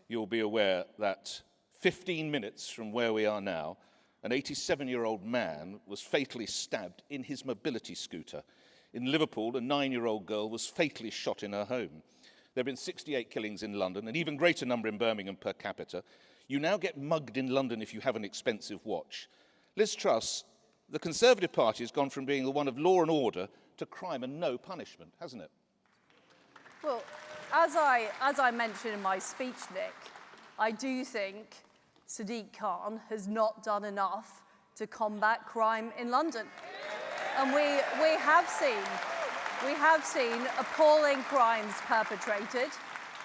You'll be aware that 15 minutes from where we are now, an 87-year-old man was fatally stabbed in his mobility scooter. In Liverpool, a 9-year-old girl was fatally shot in her home. There have been 68 killings in London, an even greater number in Birmingham per capita. You now get mugged in London if you have an expensive watch. Liz Truss, the Conservative Party has gone from being the one of law and order to crime and no punishment, hasn't it? Well, as I mentioned in my speech, Nick, I do think Sadiq Khan has not done enough to combat crime in London. And we have seen appalling crimes perpetrated.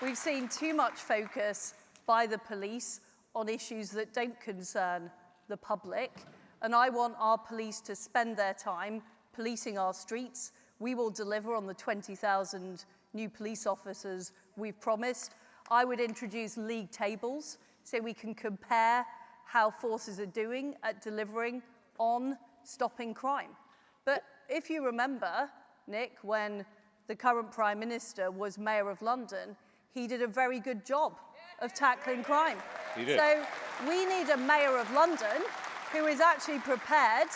We've seen too much focus by the police on issues that don't concern the public. And I want our police to spend their time policing our streets. We will deliver on the 20,000 new police officers we've promised. I would introduce league tables so we can compare how forces are doing at delivering on stopping crime. But if you remember, Nick, when the current Prime Minister was Mayor of London, he did a very good job of tackling crime. He did. So we need a Mayor of London who is actually prepared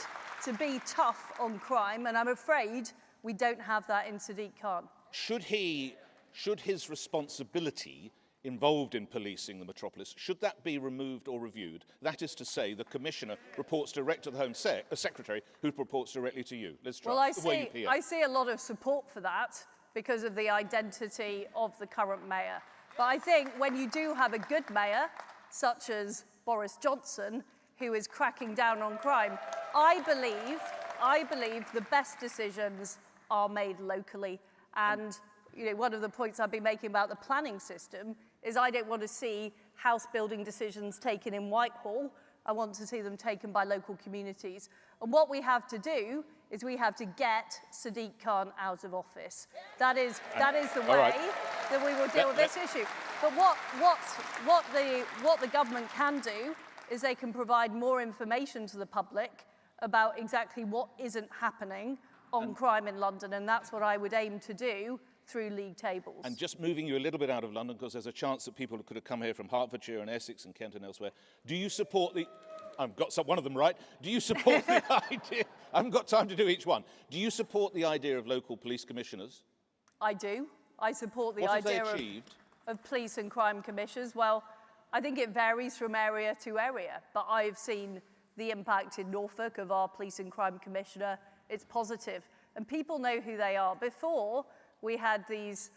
to be tough on crime, and I'm afraid we don't have that in Sadiq Khan. Should his responsibility involved in policing the metropolis, should that be removed or reviewed? That is to say, the Commissioner reports direct to the Home Secretary, who reports directly to you. Liz Truss, well, I see a lot of support for that because of the identity of the current mayor. But I think when you do have a good mayor, such as Boris Johnson, who is cracking down on crime, I believe the best decisions are made locally. And one of the points I've been making about the planning system is I don't want to see house building decisions taken in Whitehall. I want to see them taken by local communities. And what we have to do is we have to get Sadiq Khan out of office. That is the way that we will deal with this issue. But what the government can do is they can provide more information to the public about exactly what isn't happening on crime in London, and that's what I would aim to do through league tables. And just moving you a little bit out of London, because there's a chance that people could have come here from Hertfordshire and Essex and Kent and elsewhere. Do you support the... I've got one of them right. Do you support the idea... I haven't got time to do each one. Do you support the idea of local police commissioners? I do. I support the idea of police and crime commissioners. Well, I think it varies from area to area, but I've seen the impact in Norfolk of our police and crime commissioner. It's positive, and people know who they are. Before, we had these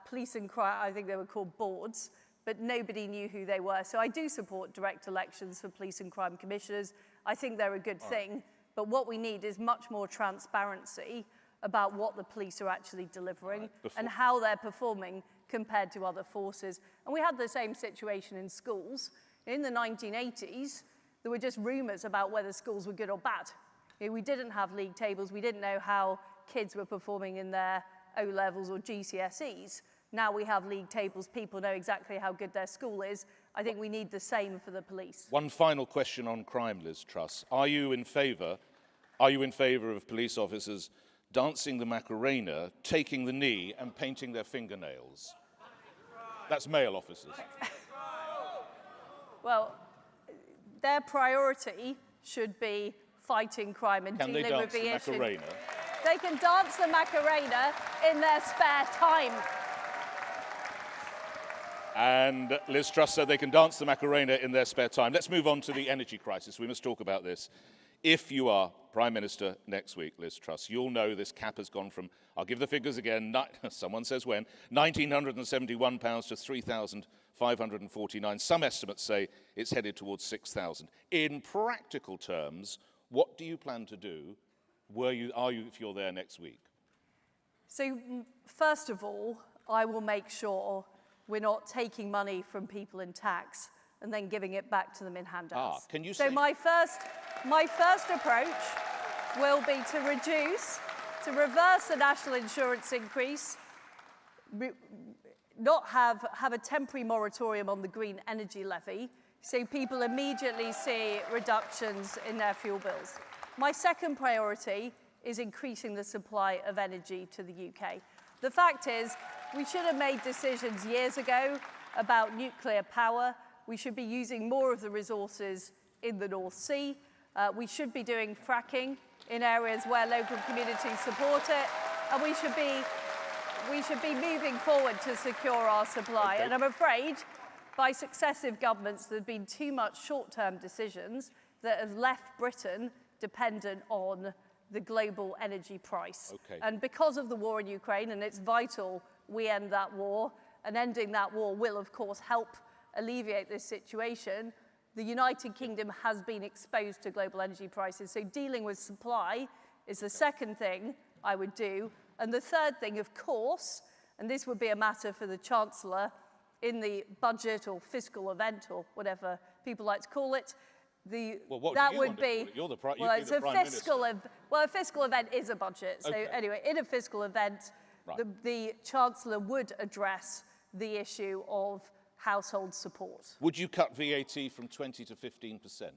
police and crime, I think they were called boards, but nobody knew who they were. So I do support direct elections for police and crime commissioners. I think they're a good thing, but what we need is much more transparency about what the police are actually delivering and how they're performing compared to other forces. And we had the same situation in schools. In the 1980s, there were just rumours about whether schools were good or bad. We didn't have league tables. We didn't know how kids were performing in their O-levels or GCSEs. Now we have league tables. People know exactly how good their school is. I think we need the same for the police. One final question on crime, Liz Truss. Are you in favour of police officers dancing the Macarena, taking the knee and painting their fingernails? That's male officers. Well, their priority should be fighting crime and dealing with the issue. Macarena? They can dance the Macarena in their spare time. And Liz Truss said they can dance the Macarena in their spare time. Let's move on to the energy crisis. We must talk about this. if you are Prime Minister next week, Liz Truss, you'll know this cap has gone from, I'll give the figures again, someone says when, £1,971 to £3,549. Some estimates say it's headed towards 6,000. In practical terms, what do you plan to do if you're there next week? So, first of all, I will make sure we're not taking money from people in tax and then giving it back to them in handouts. Can you so say... my first approach will be to reverse the national insurance increase, not have a temporary moratorium on the green energy levy, so people immediately see reductions in their fuel bills. My second priority is increasing the supply of energy to the UK. The fact is, we should have made decisions years ago about nuclear power. We should be using more of the resources in the North Sea. We should be doing fracking in areas where local communities support it. And we should be moving forward to secure our supply. Okay. And I'm afraid, by successive governments, there have been too much short-term decisions that have left Britain dependent on the global energy price. Okay. And because of the war in Ukraine, and it's vital we end that war, and ending that war will, of course, help alleviate this situation, the United Kingdom has been exposed to global energy prices. So dealing with supply is the second thing I would do. And the third thing, of course, and this would be a matter for the Chancellor in the budget or fiscal event or whatever people like to call it, that would be, well, it's a fiscal well, a fiscal event is a budget. So anyway, in a fiscal event, right, the Chancellor would address the issue of household support. Would you cut VAT from 20 to 15%?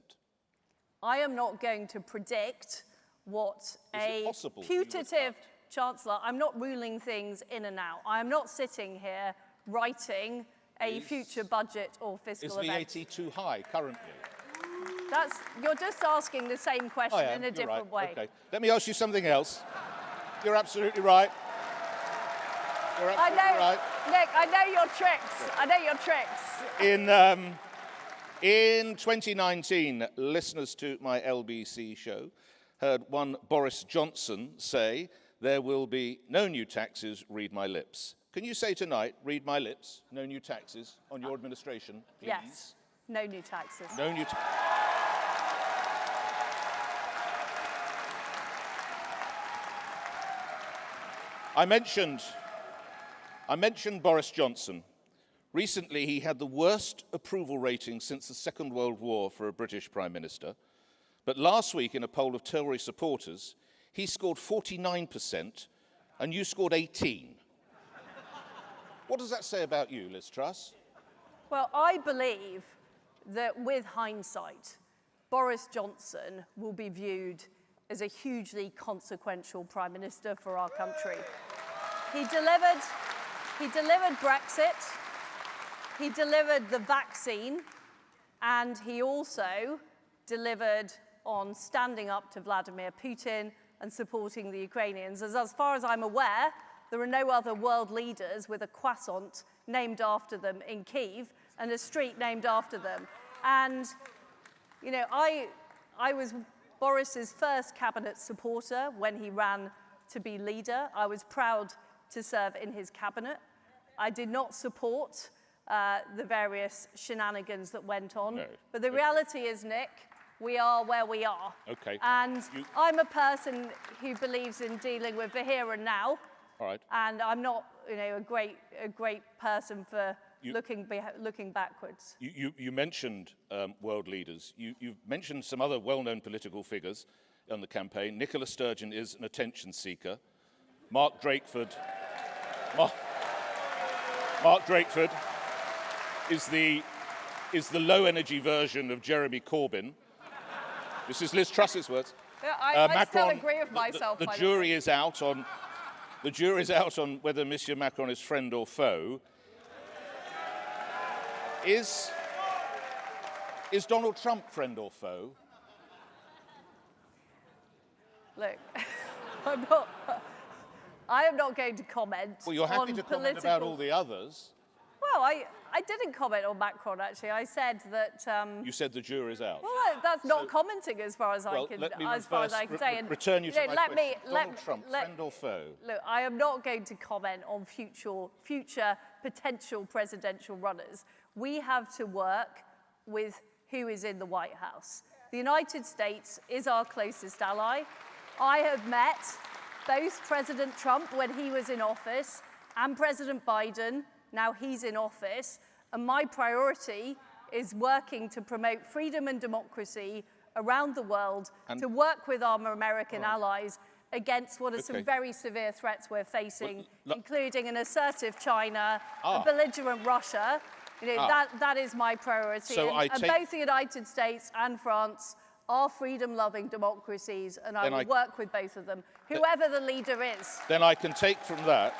I am not going to predict what a putative Chancellor, I'm not ruling things in and out. I am not sitting here writing a future budget or fiscal event. Is VAT too high currently? You're just asking the same question in a different way. Okay. Let me ask you something else. You're absolutely right. You're absolutely right. Nick, I know your tricks. I know your tricks. In 2019, listeners to my LBC show heard one Boris Johnson say, "There will be no new taxes, read my lips." Can you say tonight, read my lips, no new taxes on your administration, please? Yes, no new taxes. No new taxes. I mentioned Boris Johnson. Recently, he had the worst approval rating since the Second World War for a British Prime Minister. But last week, in a poll of Tory supporters, he scored 49% and you scored 18%. What does that say about you, Liz Truss? Well, I believe that with hindsight, Boris Johnson will be viewed as a hugely consequential Prime Minister for our country. He delivered Brexit, he delivered the vaccine, and he also delivered on standing up to Vladimir Putin and supporting the Ukrainians. As far as I'm aware, there are no other world leaders with a croissant named after them in Kyiv and a street named after them. And, you know, I was Boris's first cabinet supporter when he ran to be leader. I was proud to serve in his cabinet. I did not support the various shenanigans that went on. No. But the reality is, Nick, we are where we are. Okay. And I'm a person who believes in dealing with the here and now. All right. And I'm not, you know, a great person for looking backwards. You mentioned world leaders. You've mentioned some other well-known political figures on the campaign. Nicola Sturgeon is an attention seeker. Mark Drakeford is the low-energy version of Jeremy Corbyn. This is Liz Truss's words. Yeah, I still agree with myself. The jury is out on whether Monsieur Macron is friend or foe. Is Donald Trump friend or foe? Look, I am not going to comment. Well, you're happy to comment about all the others. Well, I didn't comment on Macron, actually. I said that... You said the jury's out. Well, that's not commenting as far as I can say. And, return you to my question. Let Donald Trump, friend or foe? Look, I am not going to comment on future potential presidential runners. We have to work with who is in the White House. The United States is our closest ally. I have met both President Trump when he was in office and President Biden, now he's in office, and my priority is working to promote freedom and democracy around the world, and to work with our American allies against what are some very severe threats we're facing, including an assertive China, a belligerent Russia. You know, that is my priority. So and both the United States and France are freedom-loving democracies, and I will work with both of them, whoever the leader is. Then I can take from that...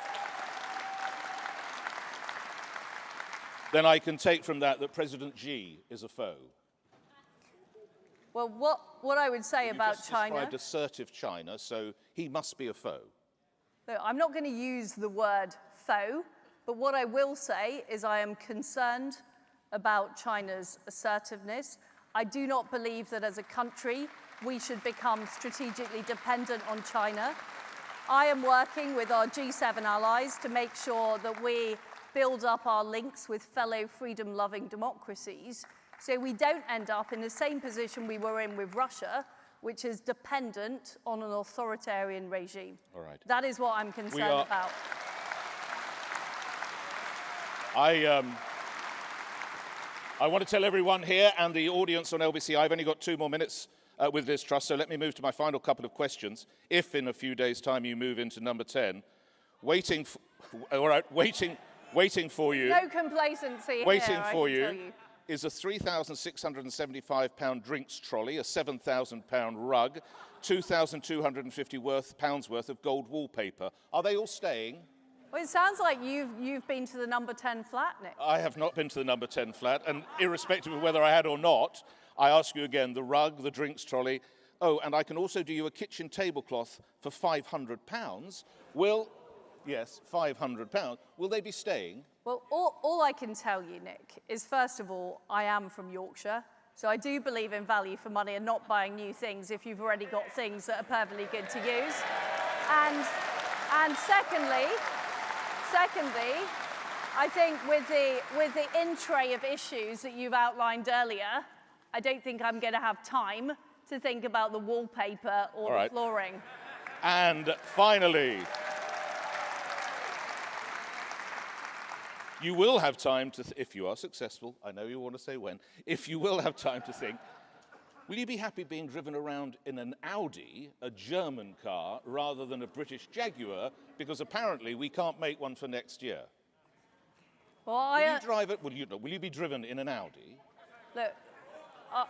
Then I can take from that President Xi is a foe. Well, what I would say about China... You just described assertive China, so he must be a foe. Look, I'm not going to use the word foe, but what I will say is I am concerned about China's assertiveness. I do not believe that as a country we should become strategically dependent on China. I am working with our G7 allies to make sure that we build up our links with fellow freedom-loving democracies so we don't end up in the same position we were in with Russia, which is dependent on an authoritarian regime. All right. That is what I'm concerned about. I want to tell everyone here and the audience on LBC, I've only got 2 more minutes with this Truss, so let me move to my final couple of questions. If in a few days' time you move into number 10, waiting for you. No complacency waiting here, for you is a £3,675 drinks trolley, a £7,000 rug, £2,250 worth of gold wallpaper. Are they all staying? Well, it sounds like you've been to the number 10 flat, Nick. I have not been to the number 10 flat, and irrespective of whether I had or not, I ask you again, the rug, the drinks trolley. Oh, and I can also do you a kitchen tablecloth for £500. Yes, £500. Will they be staying? Well, all I can tell you, Nick, is first of all, I am from Yorkshire, so I do believe in value for money and not buying new things if you've already got things that are perfectly good to use. And secondly, I think with the in tray of issues that you've outlined earlier, I don't think I'm going to have time to think about the wallpaper or the flooring. And finally, you will have time to, if you are successful, I know you want to say when, if you will have time to think, will you be happy being driven around in an Audi, a German car, rather than a British Jaguar, because apparently we can't make one for next year? Well, will you be driven in an Audi? Look,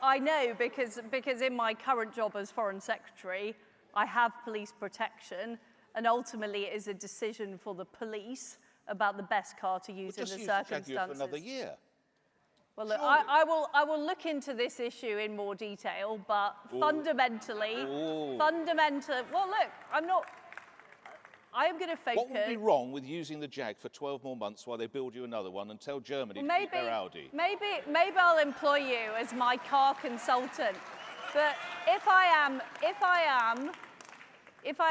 I know because in my current job as Foreign Secretary, I have police protection, and ultimately it is a decision for the police about the best car to use in the circumstances. Jaguar for another year. Well, look, I will look into this issue in more detail, but fundamentally, well, look, I am going to focus. What would be wrong with using the Jag for 12 more months while they build you another one and tell Germany to keep their Audi? Maybe I'll employ you as my car consultant. But if I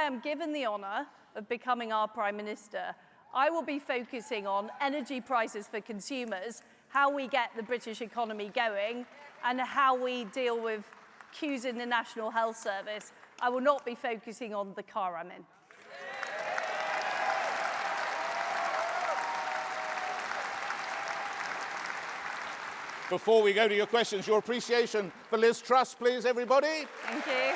am given the honour of becoming our Prime Minister, I will be focusing on energy prices for consumers, how we get the British economy going, and how we deal with queues in the National Health Service. I will not be focusing on the car I'm in. Before we go to your questions, your appreciation for Liz Truss, please, everybody. Thank you.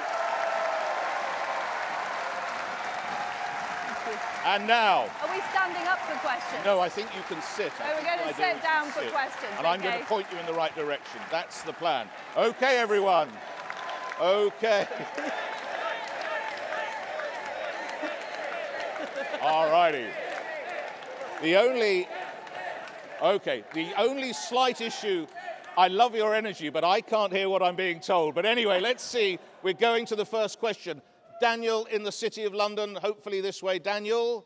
And now... Are we standing up for questions? No, I think you can sit. So we're going to sit down for questions. And I'm going to point you in the right direction. That's the plan. Okay, everyone. Okay. All righty. The only slight issue... I love your energy, but I can't hear what I'm being told. But anyway, let's see. We're going to the first question. Daniel in the City of London, hopefully this way. Daniel?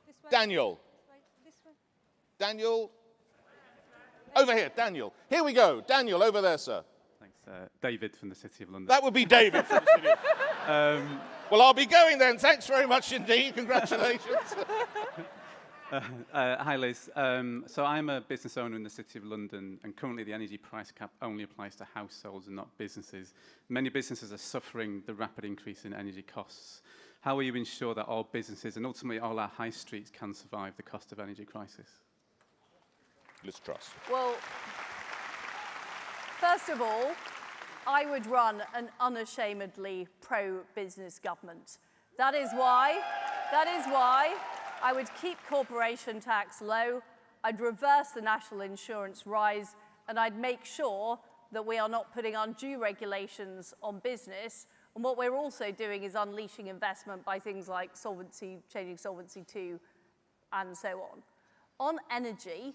This way. Daniel? This way. This way. Daniel? over here, Daniel. Here we go. Daniel, over there, sir. Thanks. David from the City of London. That would be David from the City of Well, I'll be going then. Thanks very much indeed. Congratulations. Hi, Liz. So I'm a business owner in the City of London, and currently the energy price cap only applies to households and not businesses. Many businesses are suffering the rapid increase in energy costs. How will you ensure that all businesses and ultimately all our high streets can survive the cost of energy crisis? Liz Truss. Well, first of all, I would run an unashamedly pro-business government. That is why I would keep corporation tax low, I'd reverse the national insurance rise, and I'd make sure that we are not putting undue regulations on business. And what we're also doing is unleashing investment by things like solvency, changing Solvency II, and so on. On energy,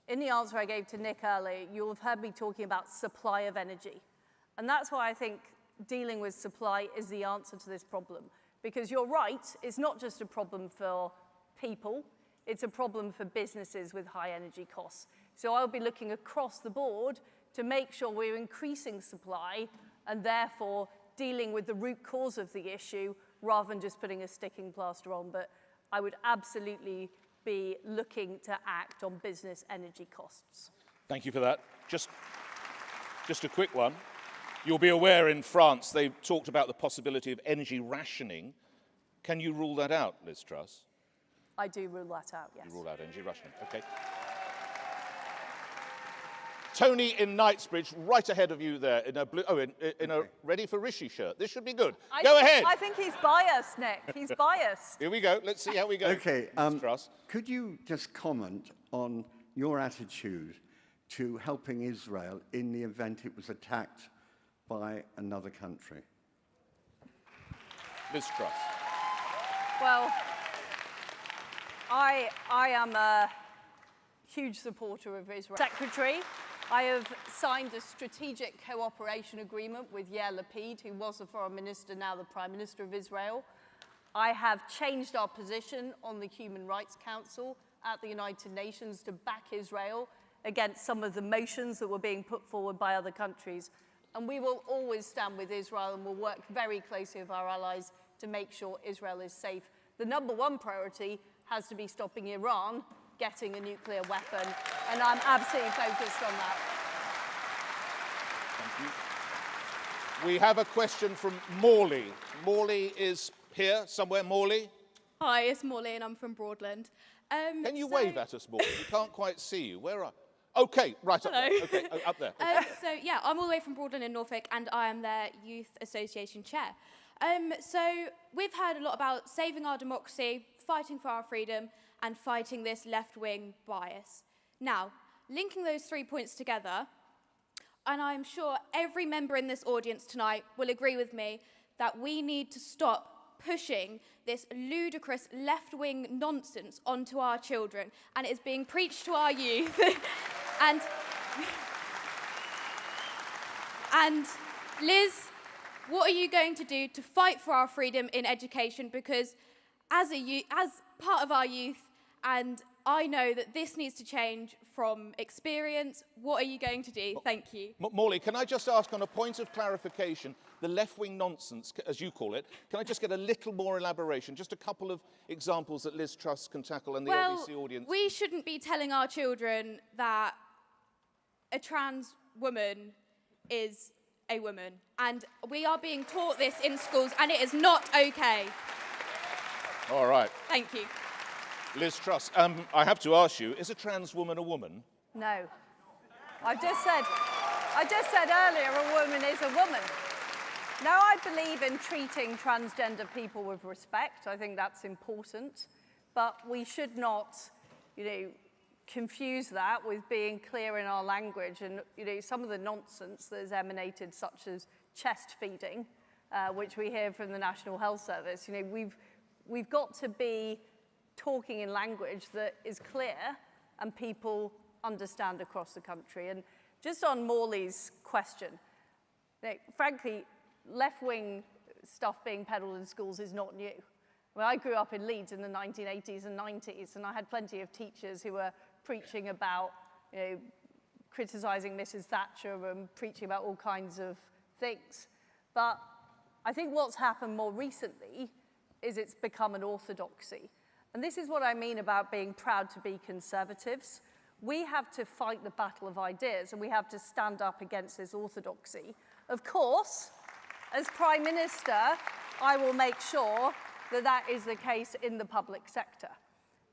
in the answer I gave to Nick earlier, you'll have heard me talking about supply of energy. And that's why I think dealing with supply is the answer to this problem. Because you're right, it's not just a problem for people, it's a problem for businesses with high energy costs. So I'll be looking across the board to make sure we're increasing supply and therefore dealing with the root cause of the issue rather than just putting a sticking plaster on. But I would absolutely be looking to act on business energy costs. Thank you for that. Just a quick one. You'll be aware in France they've talked about the possibility of energy rationing. Can you rule that out, Liz Truss? I do rule that out, yes. You rule out energy rationing, okay. Tony in Knightsbridge, right ahead of you there, in a blue, in a Ready for Rishi shirt. This should be good. Go ahead. I think he's biased, Nick. He's biased. Here we go. Let's see how we go. Okay. Truss. Could you just comment on your attitude to helping Israel in the event it was attacked by another country? Liz Truss. Well, I am a huge supporter of Israel. Secretary, I have signed a strategic cooperation agreement with Yair Lapid, who was the foreign minister, now the prime minister of Israel. I have changed our position on the Human Rights Council at the United Nations to back Israel against some of the motions that were being put forward by other countries. And we will always stand with Israel and will work very closely with our allies to make sure Israel is safe. The number one priority has to be stopping Iran getting a nuclear weapon, and I'm absolutely focused on that. Thank you. We have a question from Morley. Morley is here somewhere. Morley? Hi, it's Morley, and I'm from Broadland. Can you wave at us, Morley? We can't quite see you. Where are... Okay, right up there. Okay, up there. Okay. So, yeah, I'm all the way from Broadland in Norfolk, and I am their Youth Association chair. So we've heard a lot about saving our democracy, fighting for our freedom, and fighting this left-wing bias. Now, linking those 3 points together, and I'm sure every member in this audience tonight will agree with me that we need to stop pushing this ludicrous left-wing nonsense onto our children, and it is being preached to our youth. And Liz, what are you going to do to fight for our freedom in education? Because as part of our youth, and I know that this needs to change from experience. What are you going to do? Thank you. Morley, can I just ask on a point of clarification, the left-wing nonsense, as you call it, can I just get a little more elaboration? Just a couple of examples that Liz Truss can tackle and the LBC audience. We shouldn't be telling our children that a trans woman is a woman. And we are being taught this in schools, and it is not okay. All right. Thank you. Liz Truss, I have to ask you, is a trans woman a woman? No. I just said earlier a woman is a woman. No, I believe in treating transgender people with respect. I think that's important. But we should not, confuse that with being clear in our language. And, some of the nonsense that has emanated, such as chest feeding, which we hear from the National Health Service, we've got to be talking in language that is clear and people understand across the country. And just on Morley's question, frankly, left-wing stuff being peddled in schools is not new. I grew up in Leeds in the 1980s and 90s, and I had plenty of teachers who were preaching about criticising Mrs. Thatcher and preaching about all kinds of things. But I think what's happened more recently is it's become an orthodoxy. And this is what I mean about being proud to be conservatives. We have to fight the battle of ideas, and we have to stand up against this orthodoxy. Of course, as Prime Minister, I will make sure that that is the case in the public sector.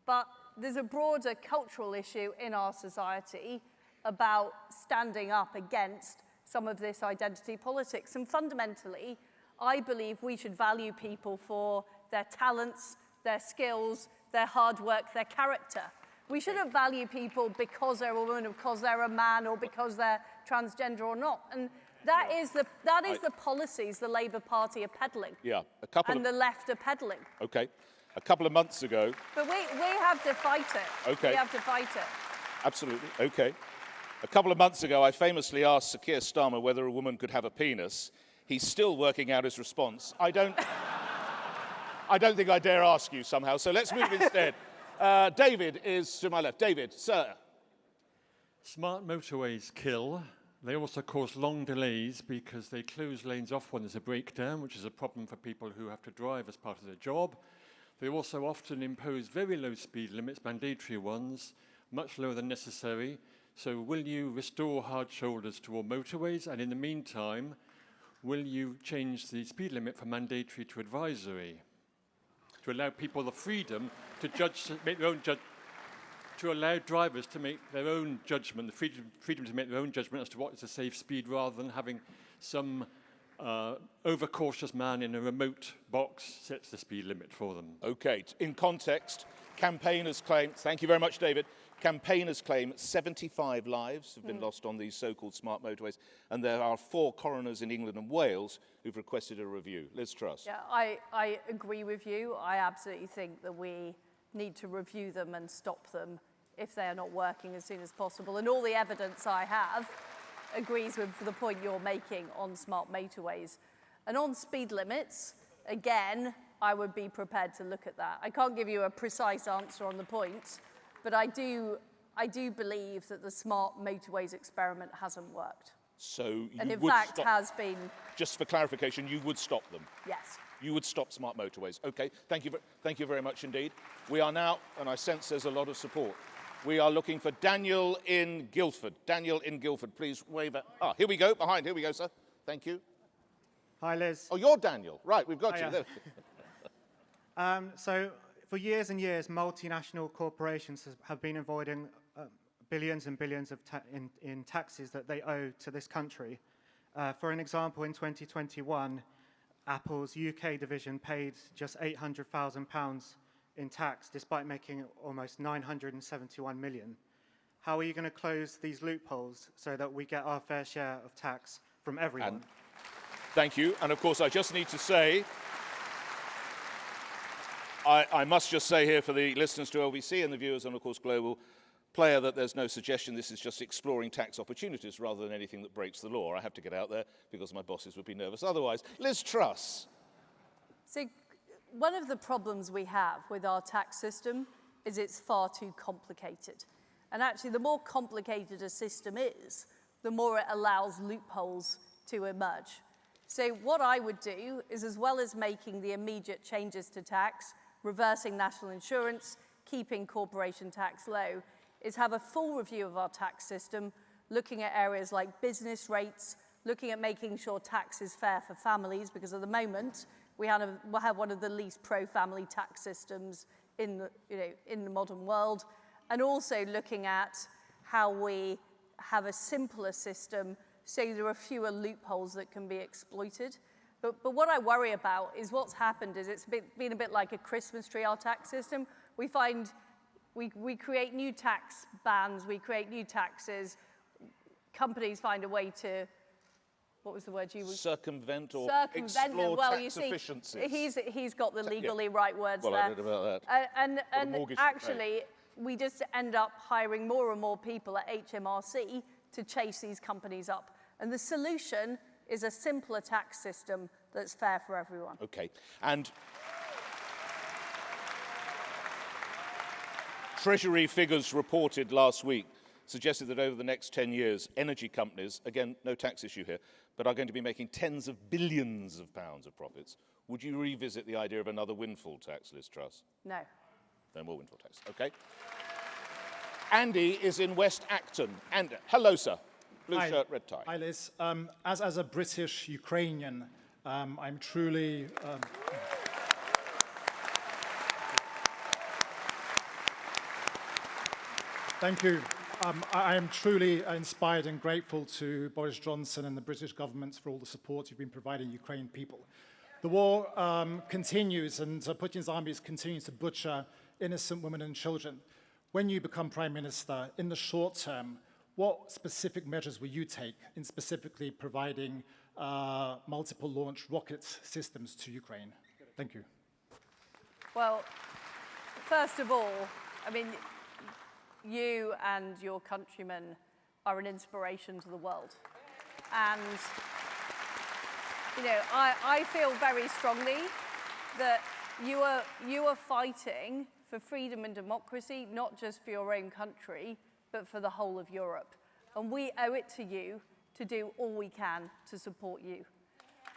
But there's a broader cultural issue in our society about standing up against some of this identity politics. And fundamentally, I believe we should value people for their talents, their skills, their hard work, their character. We shouldn't value people because they're a woman, or because they're a man, or because they're transgender or not. And that is the policies the Labour Party are peddling. Yeah, the left are peddling. Okay. A couple of months ago... But we have to fight it. Okay. We have to fight it. Absolutely. Okay. A couple of months ago, I famously asked Sir Keir Starmer whether a woman could have a penis. He's still working out his response. I don't think I dare ask you somehow, so let's move instead. David is to my left. David, sir. Smart motorways kill. They also cause long delays because they close lanes off when there's a breakdown, which is a problem for people who have to drive as part of their job. They also often impose very low speed limits, mandatory ones, much lower than necessary. So will you restore hard shoulders to all motorways? And in the meantime, will you change the speed limit from mandatory to advisory to allow people the freedom to make their own to allow drivers to make their own judgment, the freedom to make their own judgment as to what is a safe speed, rather than having some overcautious man in a remote box sets the speed limit for them? Okay. In context, campaigners claim, thank you very much, David, campaigners claim 75 lives have been lost on these so-called smart motorways, and there are 4 coroners in England and Wales who've requested a review. Liz Truss. Yeah, I agree with you. I absolutely think that we need to review them and stop them if they are not working as soon as possible. And all the evidence I have agrees with the point you're making on smart motorways. And on speed limits, again, I would be prepared to look at that. I can't give you a precise answer on the point, but I do believe that the smart motorways experiment hasn't worked. So you and in would fact stop, has been... Just for clarification, you would stop them? Yes. You would stop smart motorways. Okay, thank you very much indeed. We are now, and I sense there's a lot of support, we are looking for Daniel in Guildford. Daniel in Guildford, please wave at... Ah, here we go, behind. Here we go, sir. Thank you. Hi, Liz. Oh, you're Daniel. Right, we've got you. There. So, for years and years, multinational corporations have been avoiding billions and billions of in taxes that they owe to this country. For an example, in 2021, Apple's UK division paid just £800,000 in tax, despite making almost 971 million. How are you going to close these loopholes so that we get our fair share of tax from everyone? Thank you. And of course, I just need to say, I must just say here for the listeners to LBC and the viewers and of course Global Player that there's no suggestion this is just exploring tax opportunities rather than anything that breaks the law. I have to get out there because my bosses would be nervous otherwise. Liz Truss. So one of the problems we have with our tax system is it's far too complicated. And actually, the more complicated a system is, the more it allows loopholes to emerge. So what I would do is, as well as making the immediate changes to tax, reversing national insurance, keeping corporation tax low, is have a full review of our tax system, looking at areas like business rates, looking at making sure tax is fair for families, because at the moment, we have one of the least pro-family tax systems in the modern world, and also looking at how we have a simpler system so there are fewer loopholes that can be exploited. But what I worry about is what's happened is it's been a bit like a Christmas tree, our tax system. We find we create new tax bans, we create new taxes, companies find a way to, what was the word you used? Circumvent or explore well, tax efficiencies. He's got the legally right words well, there. I heard about that. And actually, we just end up hiring more and more people at HMRC to chase these companies up. And the solution is a simpler tax system that's fair for everyone. Okay. And Treasury figures reported last week suggested that over the next 10 years, energy companies, again, no tax issue here, but are going to be making tens of billions of pounds of profits. Would you revisit the idea of another windfall tax, Liz Truss? No. No more windfall tax. OK. Andy is in West Acton. Andy, hello, sir. Blue shirt, red tie. Hi, Liz. As a British Ukrainian, I'm truly... Thank you. I am truly inspired and grateful to Boris Johnson and the British government for all the support you've been providing Ukrainian people. The war continues, and Putin's army continues to butcher innocent women and children. When you become Prime Minister, in the short term, what specific measures will you take in specifically providing multiple launch rocket systems to Ukraine? Thank you. Well, first of all, I mean, you and your countrymen are an inspiration to the world. And, you know, I feel very strongly that you are fighting for freedom and democracy, not just for your own country, but for the whole of Europe. And we owe it to you to do all we can to support you.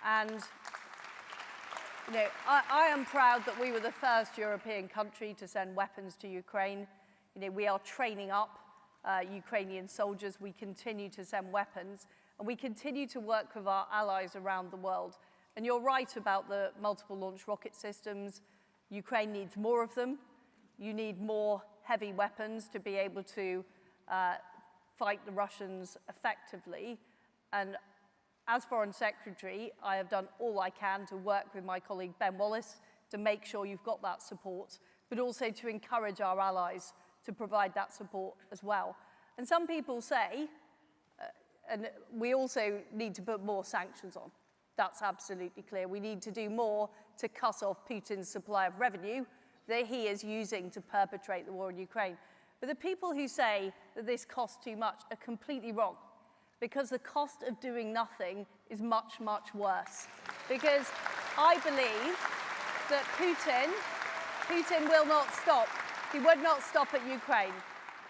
And, you know, I am proud that we were the first European country to send weapons to Ukraine. You know, we are training up Ukrainian soldiers. We continue to send weapons, and we continue to work with our allies around the world. And you're right about the multiple launch rocket systems. Ukraine needs more of them. You need more heavy weapons to be able to fight the Russians effectively. And as Foreign Secretary, I have done all I can to work with my colleague Ben Wallace to make sure you've got that support, but also to encourage our allies to provide that support as well. And some people say, and we also need to put more sanctions on. That's absolutely clear. We need to do more to cut off Putin's supply of revenue that he is using to perpetrate the war in Ukraine. But the people who say that this costs too much are completely wrong, because the cost of doing nothing is much, much worse. Because I believe that Putin will not stop. He would not stop at Ukraine.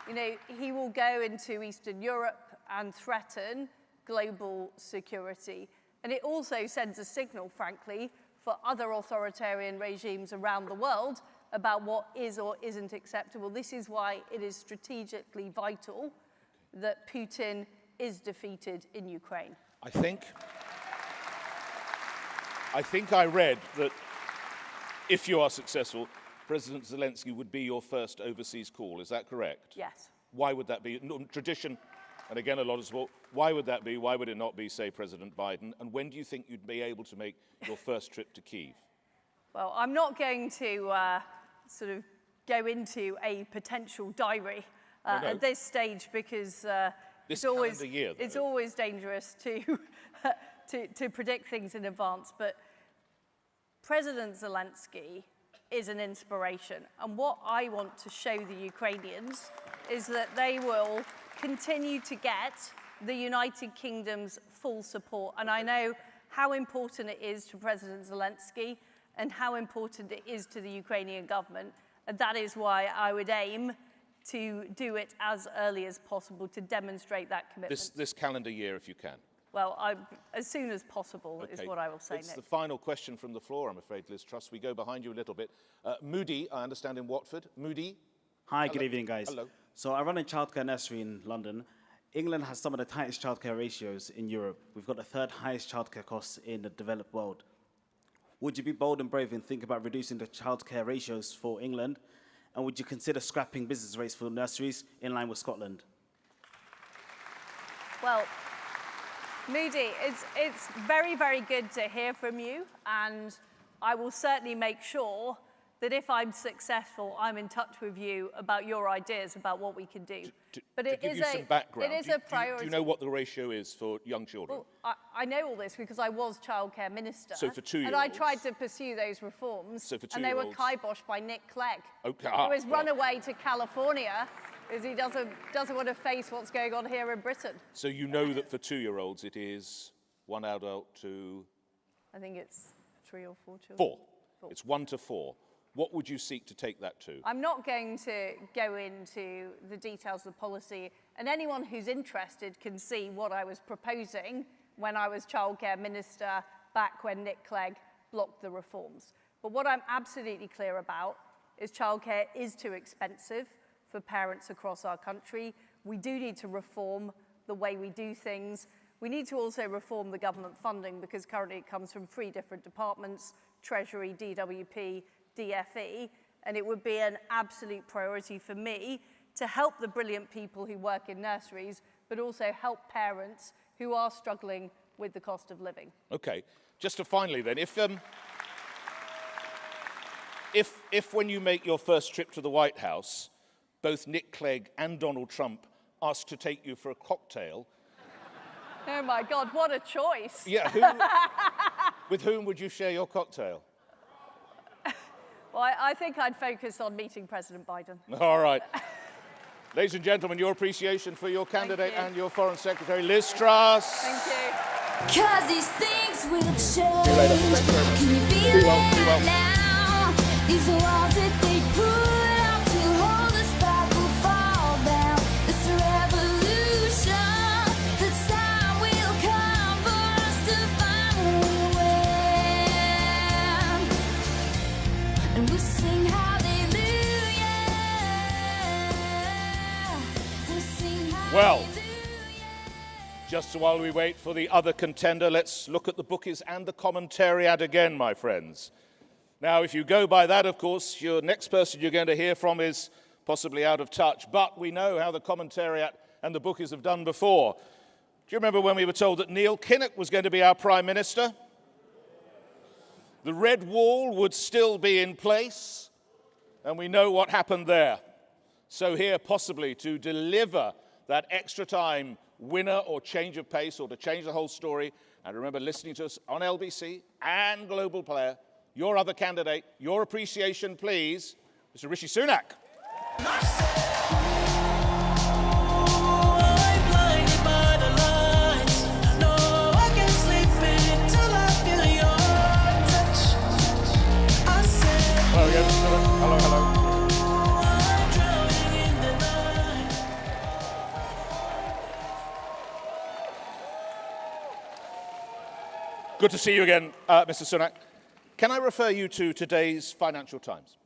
You know, he will go into Eastern Europe and threaten global security. And it also sends a signal, frankly, for other authoritarian regimes around the world about what is or isn't acceptable. This is why it is strategically vital that Putin is defeated in Ukraine. I think I read that if you are successful, President Zelensky would be your first overseas call. Is that correct? Yes. Why would that be? No, tradition, and again, a lot of support. Why would that be? Why would it not be, say, President Biden? And when do you think you'd be able to make your first trip to Kyiv? Well, I'm not going to sort of go into a potential diary at this stage, because it's always dangerous to, to predict things in advance. But President Zelensky is an inspiration. And what I want to show the Ukrainians is that they will continue to get the United Kingdom's full support. And I know how important it is to President Zelensky and how important it is to the Ukrainian government. And that is why I would aim to do it as early as possible to demonstrate that commitment. This calendar year, if you can. Well, as soon as possible is what I will say next. It's the final question from the floor, I'm afraid, Liz Truss. We go behind you a little bit. Moody, I understand, in Watford. Moody? Hi, hello. Good evening, guys. Hello. So I run a childcare nursery in London. England has some of the tightest childcare ratios in Europe. We've got the third highest childcare costs in the developed world. Would you be bold and brave and think about reducing the childcare ratios for England? And would you consider scrapping business rates for nurseries in line with Scotland? Well, Moody, it's very, very good to hear from you, and I will certainly make sure that if I'm successful, I'm in touch with you about your ideas about what we can do. But it is some background. It is a priority. Do you know what the ratio is for young children? Well, I know all this because I was childcare minister. So for 2-year-olds. And I tried to pursue those reforms. So for 2-year-olds. And they were kiboshed by Nick Clegg. Okay. Who has run away to California because he doesn't want to face what's going on here in Britain. So you know that for 2-year-olds it is 1 adult to... I think it's 3 or 4 children. 4. It's 1 to 4. what would you seek to take that to? I'm not going to go into the details of the policy, and anyone who's interested can see what I was proposing when I was childcare minister back when Nick Clegg blocked the reforms. But what I'm absolutely clear about is childcare is too expensive for parents across our country. We do need to reform the way we do things. We need to also reform the government funding because currently it comes from 3 different departments, Treasury, DWP, DFE, and it would be an absolute priority for me to help the brilliant people who work in nurseries, but also help parents who are struggling with the cost of living. Okay, just to finally then, if when you make your first trip to the White House, both Nick Clegg and Donald Trump ask to take you for a cocktail. Oh my God, what a choice. Yeah, with whom would you share your cocktail? Well, I think I'd focus on meeting President Biden. All right. Ladies and gentlemen, your appreciation for your candidate and your Foreign Secretary, Liz Truss. Thank you. 'Cause these things will change. See you later. Thank you very much. Can you be Be well, be well. now? These walls that they put up to hold us back will fall down. It's a revolution. The time will come for us to finally win. And we'll sing hallelujah. We'll sing hallelujah. Well, just while we wait for the other contender, let's look at the bookies and the commentariat again, my friends. Now, if you go by that, of course, your next person you're going to hear from is possibly out of touch, but we know how the commentariat and the bookies have done before. Do you remember when we were told that Neil Kinnock was going to be our Prime Minister? The red wall would still be in place, and we know what happened there. So here, possibly, to deliver that extra time winner or change of pace or to change the whole story, and remember listening to us on LBC and Global Player, your other candidate, your appreciation, please, Mr. Rishi Sunak. Hello again, Mr. Sunak. Hello, hello. Good to see you again, Mr. Sunak. Can I refer you to today's Financial Times?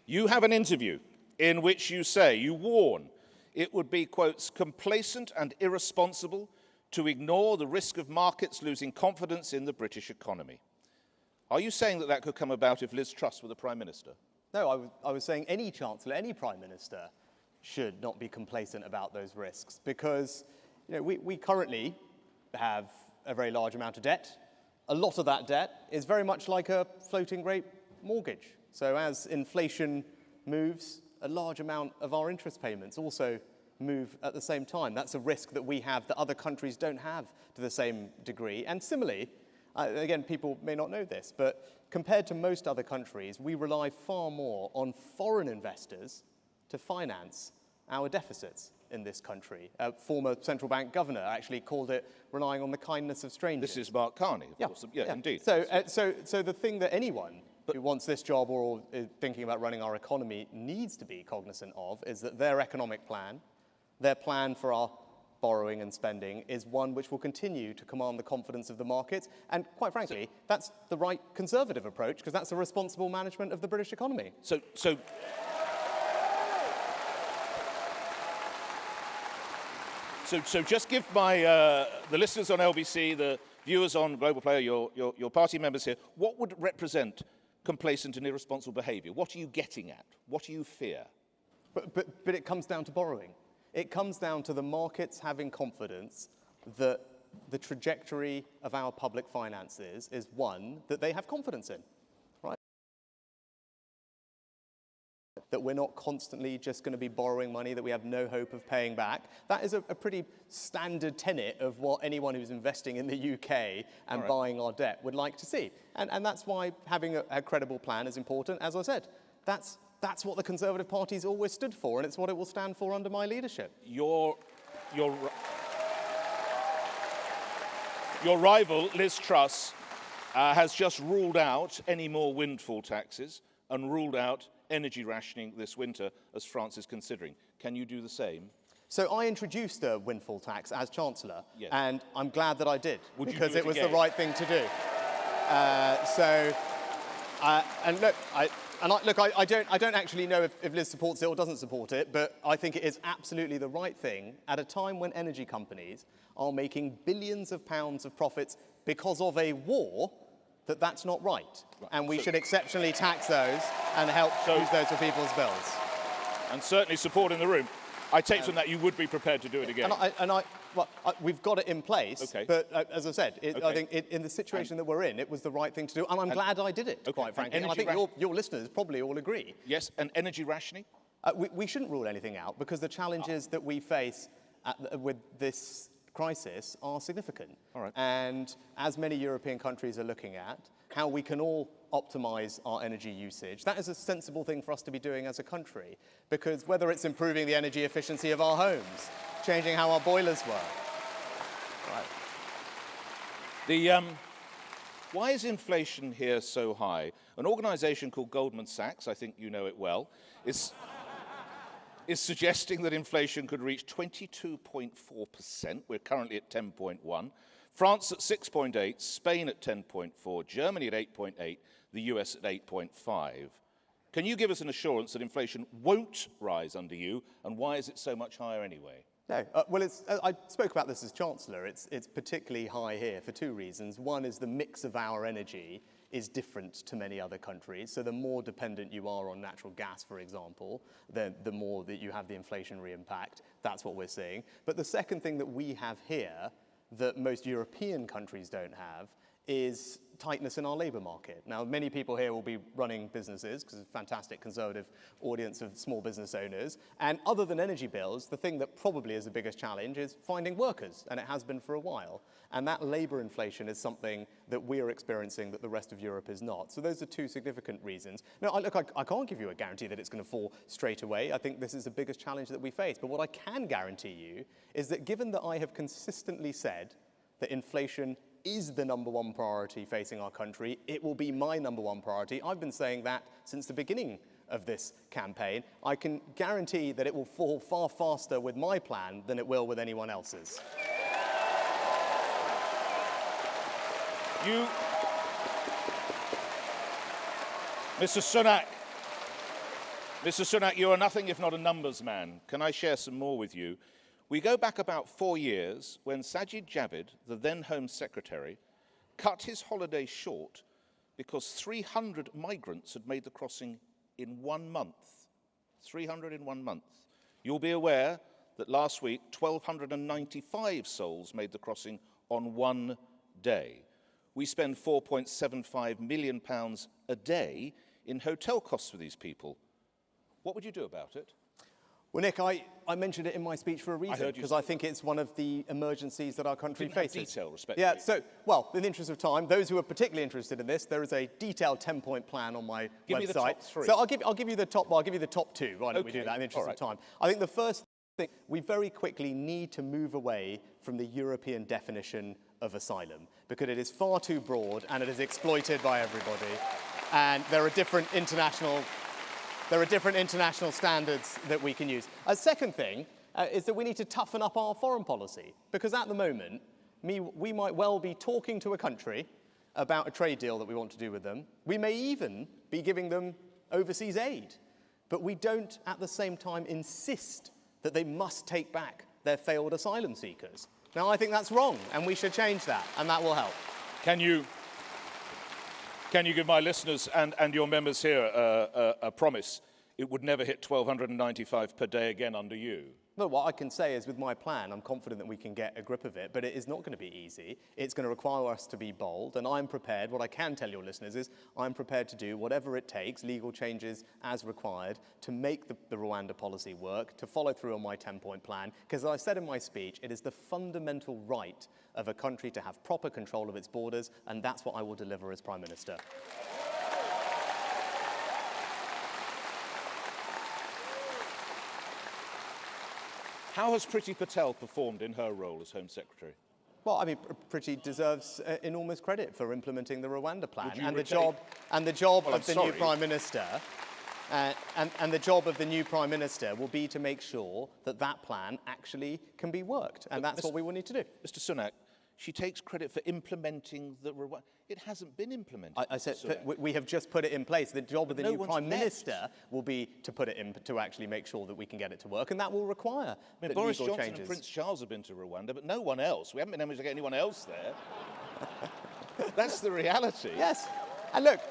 You have an interview in which you say, you warn, it would be, quotes, complacent and irresponsible to ignore the risk of markets losing confidence in the British economy. Are you saying that that could come about if Liz Truss were the Prime Minister? No, I was saying any Chancellor, any Prime Minister should not be complacent about those risks because we currently have a very large amount of debt. A lot of that debt is very much like a floating rate mortgage. So as inflation moves, a large amount of our interest payments also move at the same time. That's a risk that we have that other countries don't have to the same degree. And similarly, again, people may not know this, but compared to most other countries, we rely far more on foreign investors to finance our deficits in this country. A former central bank governor actually called it relying on the kindness of strangers. This is Mark Carney, of course. Yeah, indeed. So the thing that anyone who wants this job or is thinking about running our economy needs to be cognizant of is that their economic plan, their plan for our borrowing and spending is one which will continue to command the confidence of the markets. And quite frankly, that's the right conservative approach because that's a responsible management of the British economy. So just give the listeners on LBC, the viewers on Global Player, your party members here, what would represent complacent and irresponsible behaviour? What are you getting at? What do you fear? But it comes down to borrowing. It comes down to the markets having confidence that the trajectory of our public finances is one that they have confidence in, right? That we're not constantly just going to be borrowing money that we have no hope of paying back. That is a pretty standard tenet of what anyone who's investing in the UK and buying our debt would like to see. And that's why having a credible plan is important. As I said, that's what the Conservative Party's always stood for, and it's what it will stand for under my leadership. Your rival, Liz Truss, has just ruled out any more windfall taxes. and ruled out energy rationing this winter, as France is considering. Can you do the same? So I introduced a windfall tax as Chancellor, Yes. and I'm glad that I did, Would you because do it it was again? the right thing to do. I don't actually know if Liz supports it or doesn't support it, but I think it is absolutely the right thing at a time when energy companies are making billions of pounds of profits because of a war, that's not right. And we should exceptionally tax those and help use those for people's bills. And certainly support in the room. I take from that you would be prepared to do it again. We've got it in place, Okay. but as I said, I Okay. think in the situation that we're in, it was the right thing to do, and I'm glad I did it, quite frankly. And I think your listeners probably all agree. Yes, and energy rationing? We shouldn't rule anything out, because the challenges that we face with this crisis are significant. All right. And as many European countries are looking at, how we can all optimise our energy usage, that is a sensible thing for us to be doing as a country, because whether it's improving the energy efficiency of our homes, changing how our boilers work. Right. Why is inflation here so high? An organisation called Goldman Sachs, I think you know it well, is suggesting that inflation could reach 22.4%. We're currently at 10.1%. France at 6.8%, Spain at 10.4%, Germany at 8.8%, the US at 8.5%. Can you give us an assurance that inflation won't rise under you, and why is it so much higher anyway? No, I spoke about this as Chancellor. It's particularly high here for two reasons. One is the mix of our energy is different to many other countries. So the more dependent you are on natural gas, for example, the more that you have the inflationary impact. That's what we're seeing. But the second thing that we have here that most European countries don't have is tightness in our labour market. Now, many people here will be running businesses, because it's a fantastic conservative audience of small business owners. And other than energy bills, the thing that probably is the biggest challenge is finding workers, and it has been for a while. And that labour inflation is something that we are experiencing that the rest of Europe is not. So those are two significant reasons. Now, I can't give you a guarantee that it's going to fall straight away. I think this is the biggest challenge that we face. But what I can guarantee you is that given that I have consistently said that inflation is the #1 priority facing our country, it will be my #1 priority. I've been saying that since the beginning of this campaign. I can guarantee that it will fall far faster with my plan than it will with anyone else's. Mr. Sunak, you are nothing if not a numbers man. Can I share some more with you? We go back about 4 years when Sajid Javid, the then Home Secretary, cut his holiday short because 300 migrants had made the crossing in 1 month. 300 in 1 month. You'll be aware that last week, 1,295 souls made the crossing on 1 day. We spend £4.75 million a day in hotel costs for these people. What would you do about it? Well, Nick, I mentioned it in my speech for a reason, because I think it's one of the emergencies that our country faces. Detail, respectively. Yeah, so, well, in the interest of time, those who are particularly interested in this, there is a detailed 10-point plan on my website. Give me the top three. So I'll give you the top two. Why don't we do that in the interest of time? I think the first thing, we very quickly need to move away from the European definition of asylum, because it is far too broad and it is exploited by everybody. And there are different international standards that we can use. A second thing is that we need to toughen up our foreign policy, because at the moment, we might well be talking to a country about a trade deal that we want to do with them. We may even be giving them overseas aid, but we don't at the same time insist that they must take back their failed asylum seekers. Now, I think that's wrong, and we should change that, and that will help. Can you give my listeners and your members here a promise it would never hit 1,295 per day again under you? No, what I can say is with my plan, I'm confident that we can get a grip of it, but it is not going to be easy. It's going to require us to be bold, and I'm prepared. What I can tell your listeners is I'm prepared to do whatever it takes, legal changes as required, to make the Rwanda policy work, to follow through on my 10-point plan, because as I said in my speech, it is the fundamental right of a country to have proper control of its borders, and that's what I will deliver as Prime Minister. How has Priti Patel performed in her role as Home Secretary? Well, I mean, Priti deserves enormous credit for implementing the Rwanda plan, and the job of the new Prime Minister. And the job of the new Prime Minister will be to make sure that that plan actually can be worked, and that's what we will need to do. Mr. Sunak, she takes credit for implementing the Rwanda. It hasn't been implemented. I said we have just put it in place. The job of the new Prime Minister will be to put it in, to actually make sure that we can get it to work, and that will require Boris legal Johnson changes. and Prince Charles have been to Rwanda, but no one else. We haven't been able to get anyone else there. That's the reality. Yes. And look,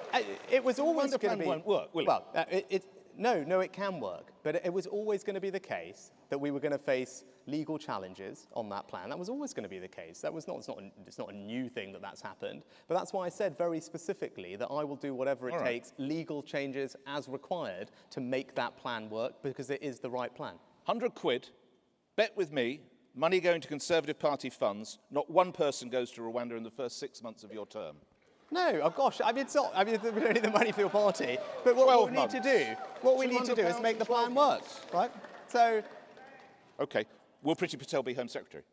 it was always The going to plan be... won't work, will it? No, it can work. But it was always going to be the case that we were going to face legal challenges on that plan. That was always going to be the case. It's not a new thing that that's happened. But that's why I said very specifically that I will do whatever it takes, legal changes as required, to make that plan work, because it is the right plan. 100 quid, bet with me, money going to Conservative Party funds, not one person goes to Rwanda in the first 6 months of your term. No, oh gosh, I mean, it's not, I mean, we don't need the money for your party, but what we need to do is make the plan work, right? So... OK. Will Priti Patel be Home Secretary?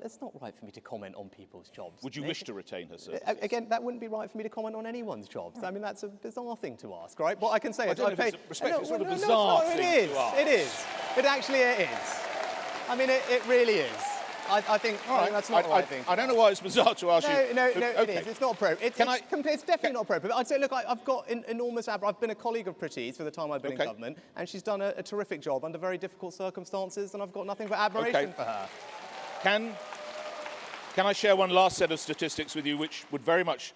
It's not right for me to comment on people's jobs. Would you wish to retain her service? Again, that wouldn't be right for me to comment on anyone's jobs. I mean, that's a bizarre thing to ask, right? What I can say is... It's not a bizarre thing to ask. It is. It actually is. I mean, it really is. I think that's not the right thing. I don't know why it's bizarre to ask you. No, it is. It's not appropriate. It's definitely not appropriate. But I'd say, look, I've got enormous... I've been a colleague of Priti's for the time I've been in government, and she's done a terrific job under very difficult circumstances, and I've got nothing but admiration for her. Can I share one last set of statistics with you, which would very much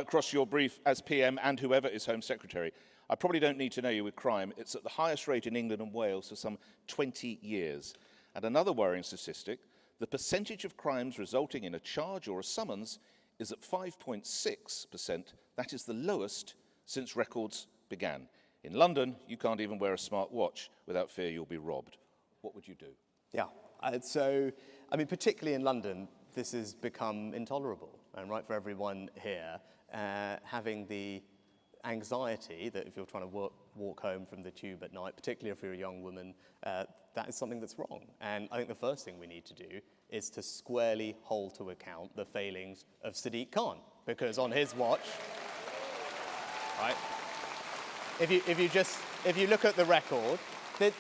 cross your brief as PM and whoever is Home Secretary? I probably don't need to know you with crime. It's at the highest rate in England and Wales for some 20 years. And another worrying statistic, the percentage of crimes resulting in a charge or a summons is at 5.6%. That is the lowest since records began. In London, you can't even wear a smart watch without fear you'll be robbed. What would you do? Yeah, so, I mean, particularly in London, this has become intolerable. And right for everyone here, having the anxiety that if you're trying to walk home from the tube at night, particularly if you're a young woman, that is something that's wrong. And I think the first thing we need to do is to squarely hold to account the failings of Sadiq Khan, because on his watch, right, if you look at the record,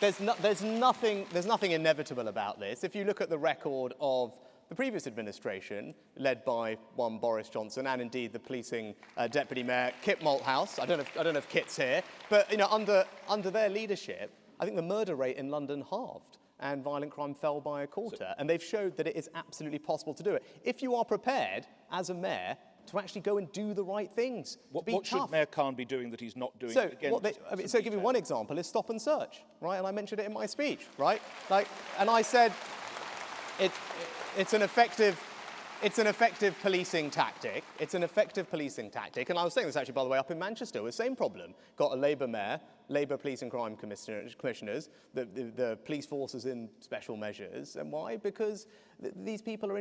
there's nothing inevitable about this. If you look at the record of the previous administration, led by one Boris Johnson, and indeed the policing deputy mayor Kit Malthouse. I don't know if Kit's here, but under their leadership, I think the murder rate in London halved, and violent crime fell by a quarter. And they've showed that it is absolutely possible to do it if you are prepared as a mayor to actually go and do the right things. What should Mayor Khan be doing that he's not doing? So to give you one example is stop and search, right? And I mentioned it in my speech, right? And I said it's an effective policing tactic. It's an effective policing tactic. And I was saying this actually, by the way, up in Manchester, with the same problem. Got a Labour mayor, Labour police and crime commissioners, the police force is in special measures. And why? Because these people are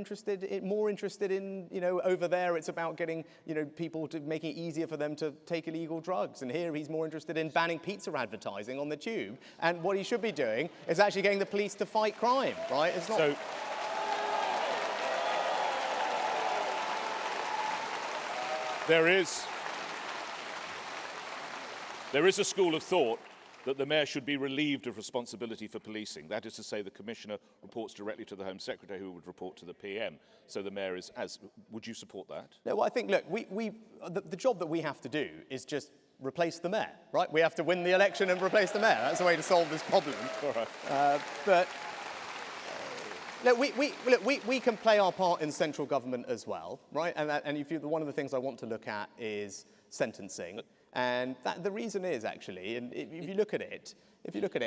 more interested in, over there it's about getting, people to making it easier for them to take illegal drugs. And here he's more interested in banning pizza advertising on the tube. And what he should be doing is actually getting the police to fight crime, right? It's not... There is a school of thought that the mayor should be relieved of responsibility for policing. That is to say, the commissioner reports directly to the Home Secretary, who would report to the PM. So the mayor is as. Would you support that? No, well, I think, look, the job that we have to do is just replace the mayor, right? We have to win the election and replace the mayor. That's the way to solve this problem. All right. Look, we can play our part in central government as well, right? And one of the things I want to look at is sentencing. And the reason is actually, and if you look at it,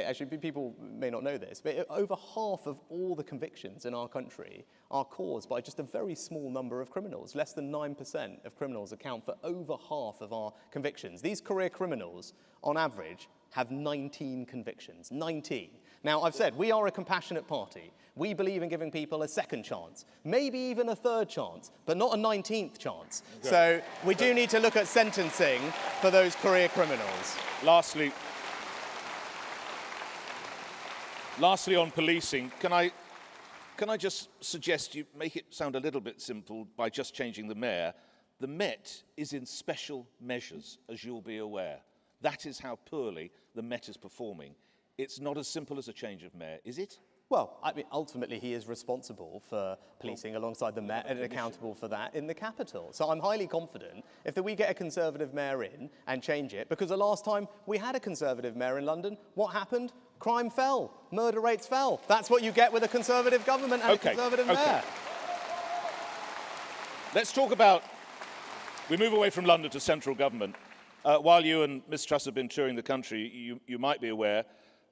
actually people may not know this, but over half of all the convictions in our country are caused by just a very small number of criminals. Less than 9% of criminals account for over half of our convictions. These career criminals, on average, have 19 convictions. 19. Now, I've said, we are a compassionate party. We believe in giving people a second chance, maybe even a third chance, but not a 19th chance. Okay. So we do need to look at sentencing for those career criminals. Lastly on policing, can I can I just suggest you make it sound a little bit simple by just changing the mayor? The Met is in special measures, as you'll be aware. That is how poorly the Met is performing. It's not as simple as a change of mayor, is it? Well, I mean, ultimately, he is responsible for policing alongside the Met and accountable for that in the capital. So I'm highly confident if we get a Conservative mayor in and change it, because the last time we had a Conservative mayor in London, what happened? Crime fell, murder rates fell. That's what you get with a Conservative government and a Conservative mayor. Let's talk about, we move away from London to central government. While you and Ms Truss have been touring the country, you might be aware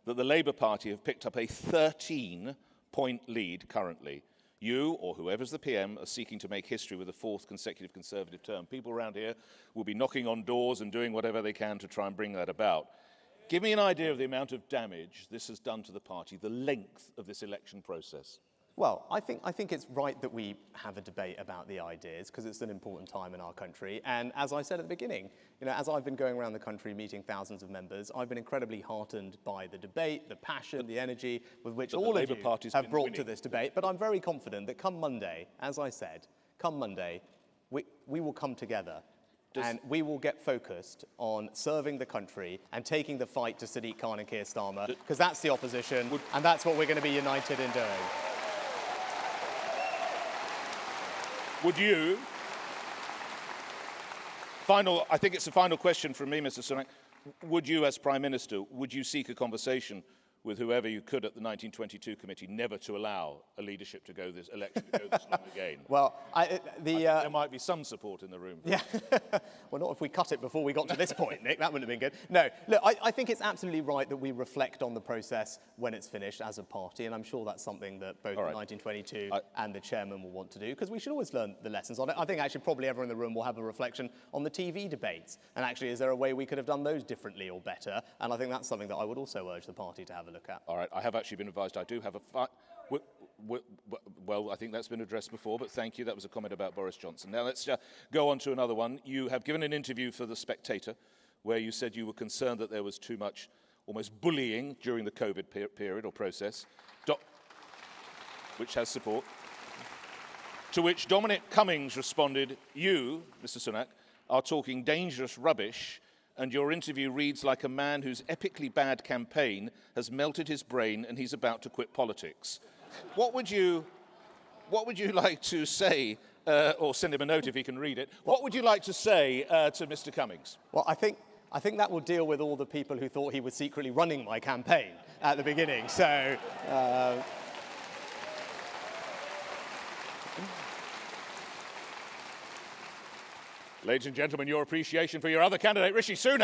that the Labour Party have picked up a 13-point lead currently. You, or whoever's the PM, are seeking to make history with a fourth consecutive Conservative term. People around here will be knocking on doors and doing whatever they can to try and bring that about. Give me an idea of the amount of damage this has done to the party, the length of this election process. Well, I think it's right that we have a debate about the ideas, because it's an important time in our country. And as I said at the beginning, as I've been going around the country meeting thousands of members, I've been incredibly heartened by the debate, the passion, the energy with which all of you have brought to this debate. But I'm very confident that come Monday, as I said, come Monday, we will come together. And we will get focused on serving the country and taking the fight to Sadiq Khan and Keir Starmer, because that's the opposition, and that's what we're going to be united in doing. Would you, I think it's a final question from me, Mr Sunak, would you as Prime Minister, would you seek a conversation with whoever you could at the 1922 committee never to allow a leadership to go this election to go this long again? Well, I think there might be some support in the room. Yeah. Well, not if we cut it before we got to this point, Nick. That wouldn't have been good. No, look, I think it's absolutely right that we reflect on the process when it's finished as a party, and I'm sure that's something that both 1922 and the chairman will want to do, because we should always learn the lessons on it. I think actually probably everyone in the room will have a reflection on the TV debates, and actually is there a way we could have done those differently or better? And I think that's something that I would also urge the party to have a look at. All right, I have actually been advised I do have a well, I think that's been addressed before, but thank you. That was a comment about Boris Johnson. Now let's go on to another one. You have given an interview for The Spectator where you said you were concerned that there was too much almost bullying during the COVID period or process, which has support. To which Dominic Cummings responded, you, Mr Sunak, are talking dangerous rubbish, and your interview reads like a man whose epically bad campaign has melted his brain and he's about to quit politics. What would you like to say, or send him a note if he can read it, what would you like to say to Mr Cummings? Well, I think that will deal with all the people who thought he was secretly running my campaign at the beginning, so... Ladies and gentlemen, your appreciation for your other candidate, Rishi Sunak.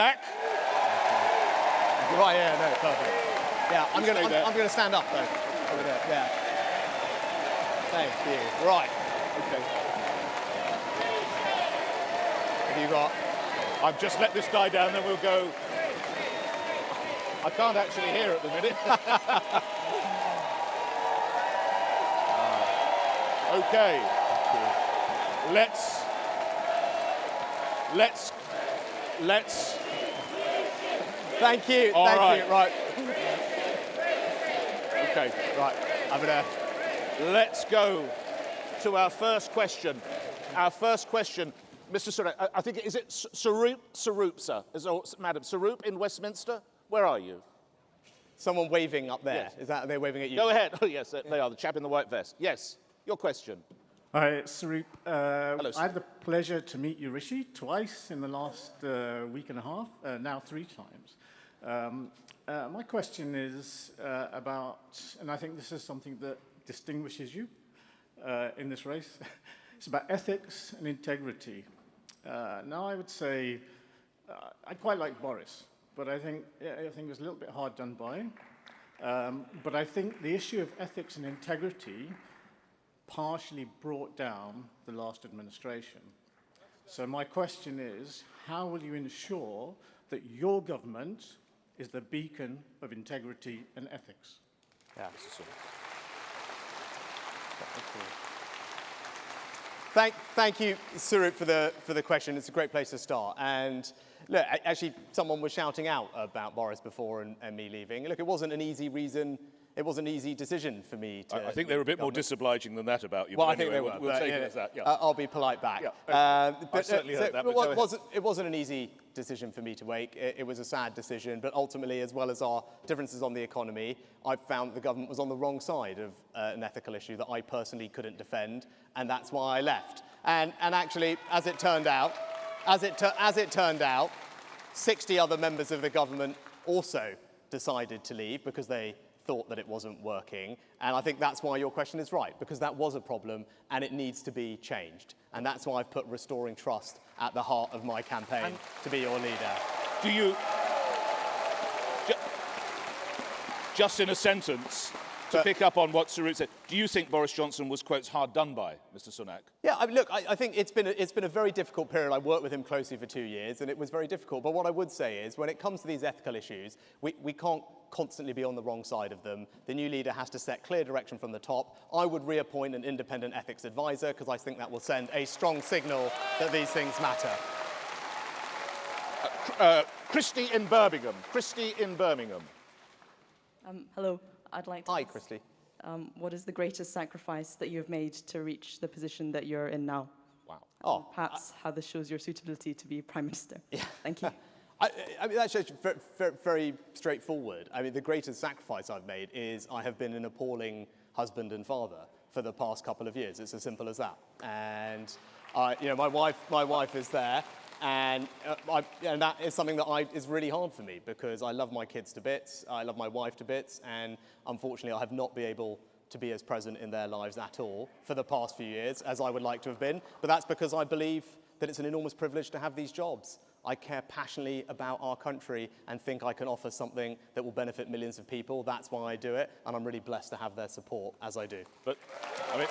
Right, yeah, no, perfect. Yeah, I'm going to stand up, though. Over there, yeah. Thank you. Right. Okay. Have you got... I've just let this die down, then we'll go... I can't actually hear at the minute. Okay. Let's... Thank you. All Thank you. Right. Okay. Right. I'm gonna. Let's go to our first question. Our first question, Mr. Sunak. I think is it Saroop, sir? Madam Saroop in Westminster? Where are you? Someone waving up there. Yes. Is that they're waving at you? Go ahead. Oh yes, they are. The chap in the white vest. Yes. Your question. Hi, Saroop. Hello, sir. I had the pleasure to meet you, Rishi, twice in the last week and a half, now 3 times. My question is about, and I think this is something that distinguishes you in this race, it's about ethics and integrity. Now, I would say I quite like Boris, but I think it was a little bit hard done by. But I think the issue of ethics and integrity partially brought down the last administration. So my question is, how will you ensure that your government is the beacon of integrity and ethics? Yeah. Thank you, Saroop, for the question. It's a great place to start. And look, actually, someone was shouting out about Boris before and me leaving. Look, it wasn't an easy reason it was an easy decision for me to... I think they were a bit more disobliging than that about you. Well, but I think anyway, they were. We'll take it as that. Yeah. I'll be polite back. Yeah, okay. But, I certainly heard that. It wasn't an easy decision for me to make. It was a sad decision, but ultimately, as well as our differences on the economy, I found the government was on the wrong side of an ethical issue that I personally couldn't defend, and that's why I left. And actually, as it turned out, 60 other members of the government also decided to leave because they thought that it wasn't working. And I think that's why your question is right, because that was a problem and it needs to be changed. And that's why I've put restoring trust at the heart of my campaign to be your leader. Do you, just in a sentence, to pick up on what Sarut said, do you think Boris Johnson was, quotes, hard done by, Mr. Sunak? Yeah, look, I think it's been a very difficult period. I worked with him closely for 2 years, and it was very difficult. But what I would say is, when it comes to these ethical issues, we can't constantly be on the wrong side of them. The new leader has to set clear direction from the top. I would reappoint an independent ethics advisor, because I think that will send a strong signal that these things matter. Christy in Birmingham. Christy in Birmingham. Hello. I'd like to Hi, ask, Christy. what is the greatest sacrifice that you've made to reach the position that you're in now? Wow. Perhaps how this shows your suitability to be Prime Minister. Yeah. Thank you. I mean, that's just very straightforward. I mean, the greatest sacrifice I've made is I have been an appalling husband and father for the past couple of years. It's as simple as that. And, you know, my wife is there. And that is something that is really hard for me because I love my kids to bits, I love my wife to bits, and unfortunately I have not been able to be as present in their lives at all for the past few years as I would like to have been. But that's because I believe that it's an enormous privilege to have these jobs. I care passionately about our country and think I can offer something that will benefit millions of people. That's why I do it, and I'm really blessed to have their support as I do. But, I mean...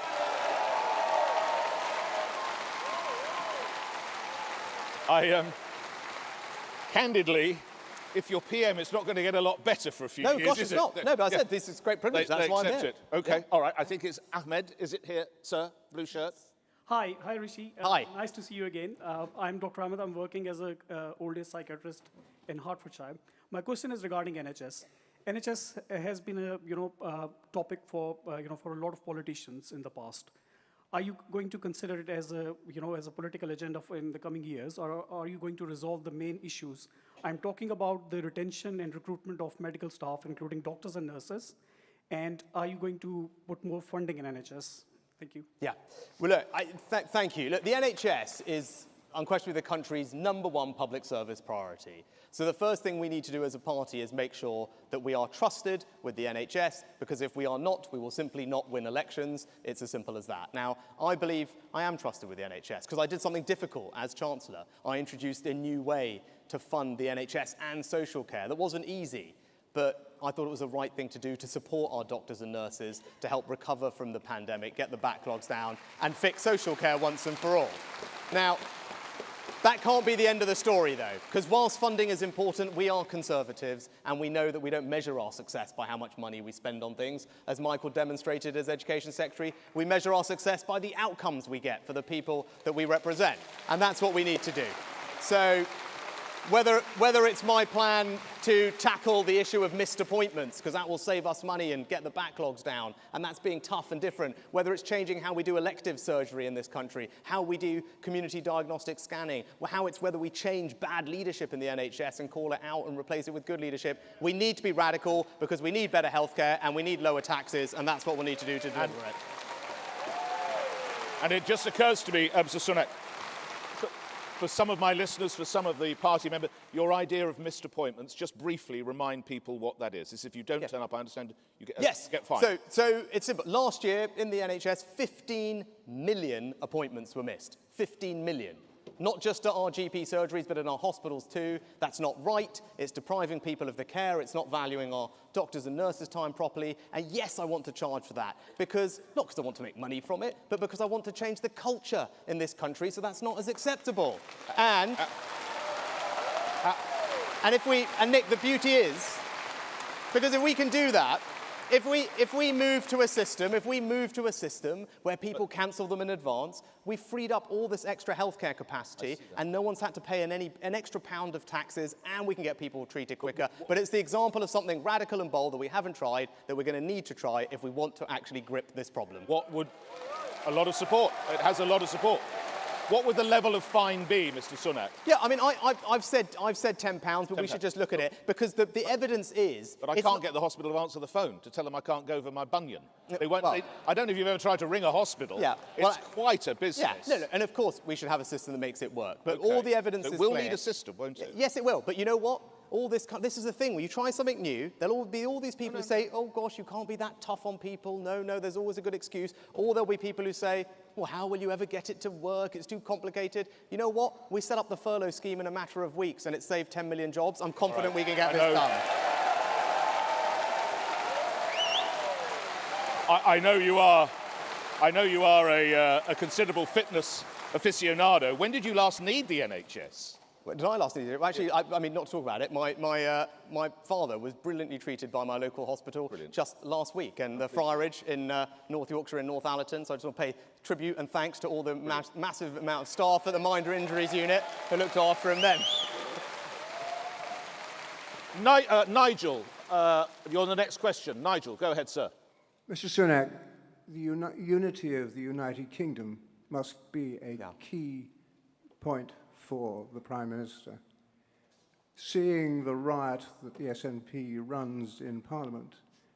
candidly, if you're PM, it's not going to get a lot better for a few years, No, gosh, it's not. No, but I said this is great privilege. That's why I'm here. It. OK, all right. I think it's Ahmed. Is it here, sir? Blue shirt. Hi, Rishi. Hi. Nice to see you again. I'm Dr. Ahmed. I'm working as an old age psychiatrist in Hertfordshire. My question is regarding NHS. NHS has been a topic for for a lot of politicians in the past. Are you going to consider it as a political agenda in the coming years, or are you going to resolve the main issues? I'm talking about the retention and recruitment of medical staff, including doctors and nurses. And are you going to put more funding in NHS? Thank you. Yeah. Well, look, thank you. Look, the NHS is unquestionably the country's #1 public service priority. So the first thing we need to do as a party is make sure that we are trusted with the NHS, because if we are not, we will simply not win elections. It's as simple as that. Now, I believe I am trusted with the NHS because I did something difficult as Chancellor. I introduced a new way to fund the NHS and social care. That wasn't easy, but I thought it was the right thing to do to support our doctors and nurses to help recover from the pandemic, get the backlogs down, and fix social care once and for all. Now, that can't be the end of the story, though, because whilst funding is important, we are Conservatives, and we know that we don't measure our success by how much money we spend on things. As Michael demonstrated as Education Secretary, we measure our success by the outcomes we get for the people that we represent, and that's what we need to do. So whether it's my plan to tackle the issue of missed appointments, because that will save us money and get the backlogs down, and that's being tough and different, whether it's changing how we do elective surgery in this country, how we do community diagnostic scanning, whether we change bad leadership in the NHS and call it out and replace it with good leadership, we need to be radical because we need better healthcare and we need lower taxes, and that's what we'll need to do to deliver it. And it just occurs to me, Mr. Sunak, for some of my listeners, for some of the party members, your idea of missed appointments, just briefly remind people what that is. It's if you don't turn up, I understand, you get fined. So it's simple. Last year in the NHS, 15 million appointments were missed. 15 million. Not just at our GP surgeries, but in our hospitals too. That's not right. It's depriving people of the care. It's not valuing our doctors and nurses' time properly. And yes, I want to charge for that. Not because I want to make money from it, but because I want to change the culture in this country so that's not as acceptable. And Nick, the beauty is, because if we can do that, if we move to a system where people cancel them in advance, we've freed up all this extra healthcare capacity, and no one's had to pay an extra pound of taxes, and we can get people treated quicker. But it's the example of something radical and bold that we haven't tried, that we're going to need to try if we want to actually grip this problem. What would... A lot of support. It has a lot of support. What would the level of fine be, Mr. Sunak? Yeah, I mean, I've said £10, but we should just look at it, because the evidence is... But I can't get the hospital to answer the phone to tell them I can't go over my bunion. They won't... I don't know if you've ever tried to ring a hospital. Yeah. It's quite a business. Yeah, no, and of course we should have a system that makes it work. But all the evidence is It will clear. need a system, won't it? Yes, it will. But you know what? This is the thing. When you try something new, there'll be all these people who say, oh, gosh, you can't be that tough on people. No, there's always a good excuse. Or there'll be people who say, well, how will you ever get it to work? It's too complicated. You know what? We set up the furlough scheme in a matter of weeks, and it saved 10 million jobs. I'm confident we can get this done. I know you are a considerable fitness aficionado. When did you last need the NHS? Well, did I last need it? Well, actually, I mean, not to talk about it, my father was brilliantly treated by my local hospital just last week, and the Friarage in North Yorkshire in North Allerton. So I just want to pay tribute and thanks to all the massive amount of staff at the Minor Injuries Unit who looked after him then. Nigel, you're on the next question. Nigel, go ahead, sir. Mr. Sunak, the unity of the United Kingdom must be a key point for the Prime Minister. Seeing the riot that the SNP runs in Parliament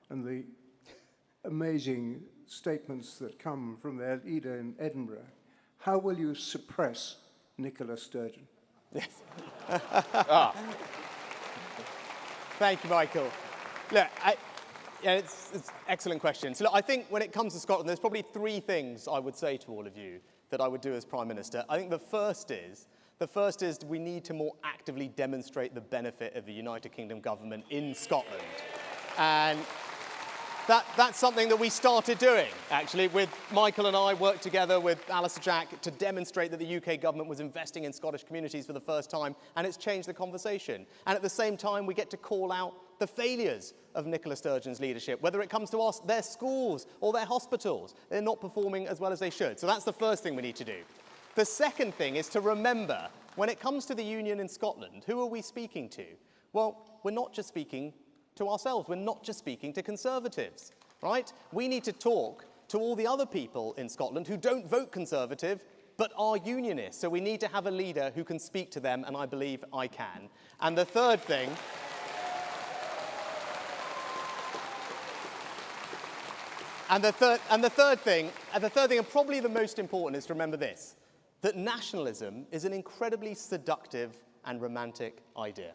and the amazing statements that come from their leader in Edinburgh, how will you suppress Nicola Sturgeon? Yes. Thank you, Michael. Look, it's an excellent question. So look, I think when it comes to Scotland, there's probably three things I would say to all of you that I would do as Prime Minister. I think the first is we need to more actively demonstrate the benefit of the United Kingdom government in Scotland. And that's something that we started doing, actually, with Michael and I worked together with Alistair Jack to demonstrate that the UK government was investing in Scottish communities for the first time, and it's changed the conversation. And at the same time, we get to call out the failures of Nicola Sturgeon's leadership, whether it comes to their schools or their hospitals. They're not performing as well as they should. So that's the first thing we need to do. The second thing is to remember, when it comes to the union in Scotland, who are we speaking to? Well, we're not just speaking to ourselves. We're not just speaking to Conservatives, right? We need to talk to all the other people in Scotland who don't vote Conservative but are unionists. So we need to have a leader who can speak to them, and I believe I can. And the third thing... And the third thing, and probably the most important, is to remember this, that nationalism is an incredibly seductive and romantic idea.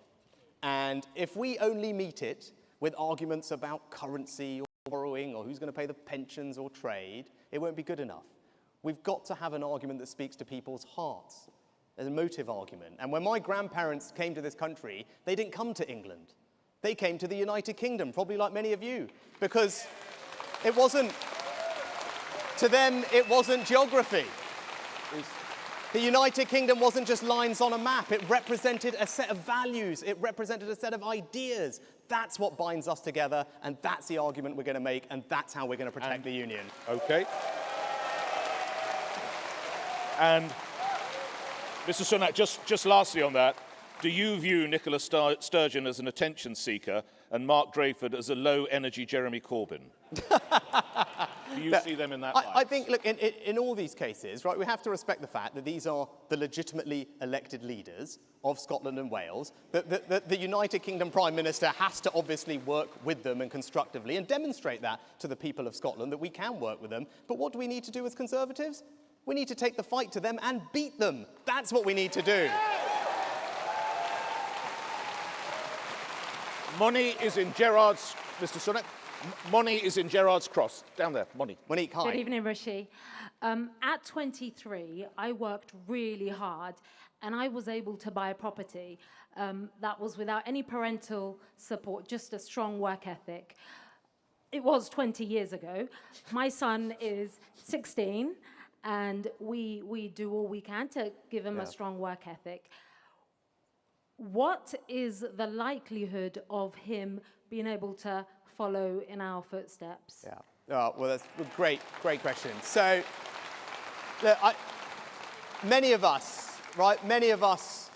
And if we only meet it with arguments about currency or borrowing or who's going to pay the pensions or trade, it won't be good enough. We've got to have an argument that speaks to people's hearts, as a motive argument. And when my grandparents came to this country, they didn't come to England. They came to the United Kingdom, probably like many of you, because it wasn't, to them, it wasn't geography. The United Kingdom wasn't just lines on a map. It represented a set of values. It represented a set of ideas. That's what binds us together, and that's the argument we're going to make, and that's how we're going to protect the union. Okay. And Mr. Sunak, just lastly on that, do you view Nicola Sturgeon as an attention seeker and Mark Drayford as a low-energy Jeremy Corbyn? Do you see them in that light? I think, look, in all these cases, right, we have to respect the fact that these are the legitimately elected leaders of Scotland and Wales, that the United Kingdom Prime Minister has to obviously work with them and constructively and demonstrate that to the people of Scotland, that we can work with them. But what do we need to do as Conservatives? We need to take the fight to them and beat them. That's what we need to do. Money is in Gerard's... Mr. Sunak? Money is in Gerard's Cross. Down there, Monique. Monique, hi. Good evening, Rishi. At 23, I worked really hard and I was able to buy a property that was without any parental support, just a strong work ethic. It was 20 years ago. My son is 16 and we do all we can to give him a strong work ethic. What is the likelihood of him being able to follow in our footsteps? Yeah. Oh, well, that's a great question. So, look, many of us, right? Many of us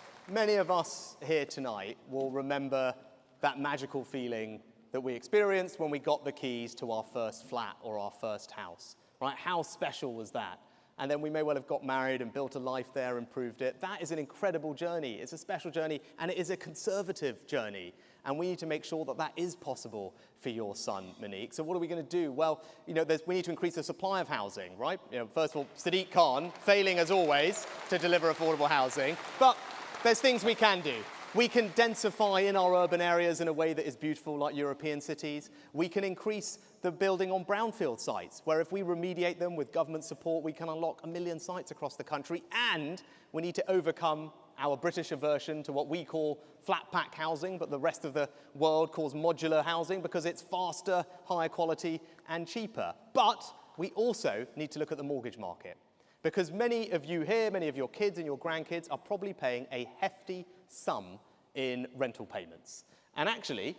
here tonight will remember that magical feeling that we experienced when we got the keys to our first flat or our first house, right? How special was that? And then we may well have got married and built a life there, improved it. That is an incredible journey. It's a special journey, and it is a conservative journey. And we need to make sure that that is possible for your son, Monique. So what are we going to do? Well, we need to increase the supply of housing, right? First of all, Sadiq Khan, failing as always to deliver affordable housing. But there's things we can do. We can densify in our urban areas in a way that is beautiful, like European cities. We can increase the building on brownfield sites, where if we remediate them with government support, we can unlock 1 million sites across the country. And we need to overcome our British aversion to what we call flat pack housing, but the rest of the world calls modular housing because it's faster, higher quality, and cheaper. But we also need to look at the mortgage market, because many of you here, many of your kids and your grandkids are probably paying a hefty sum in rental payments. And actually,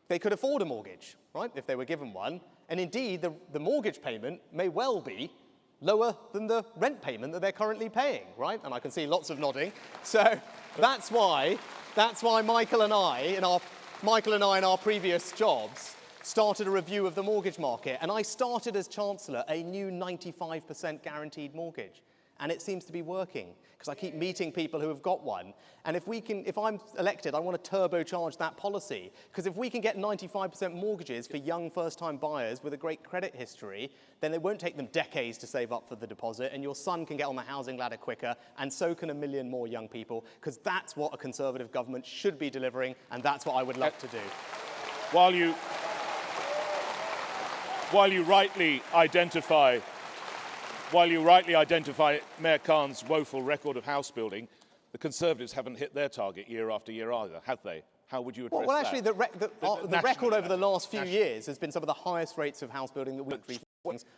they could afford a mortgage, right, if they were given one. And indeed, the mortgage payment may well be lower than the rent payment that they're currently paying, right? And I can see lots of nodding. So that's why Michael and I in our previous jobs started a review of the mortgage market. And I started as Chancellor a new 95% guaranteed mortgage. And it seems to be working, because I keep meeting people who have got one. And if I'm elected, I want to turbocharge that policy. Because if we can get 95% mortgages for young first-time buyers with a great credit history, then it won't take them decades to save up for the deposit, and your son can get on the housing ladder quicker, and so can 1 million more young people, because that's what a Conservative government should be delivering, and that's what I would love to do. While you rightly identify Mayor Khan's woeful record of house building, the Conservatives haven't hit their target year after year either, have they? How would you address that? Well, actually, the record over the last few years has been some of the highest rates of house building that we've.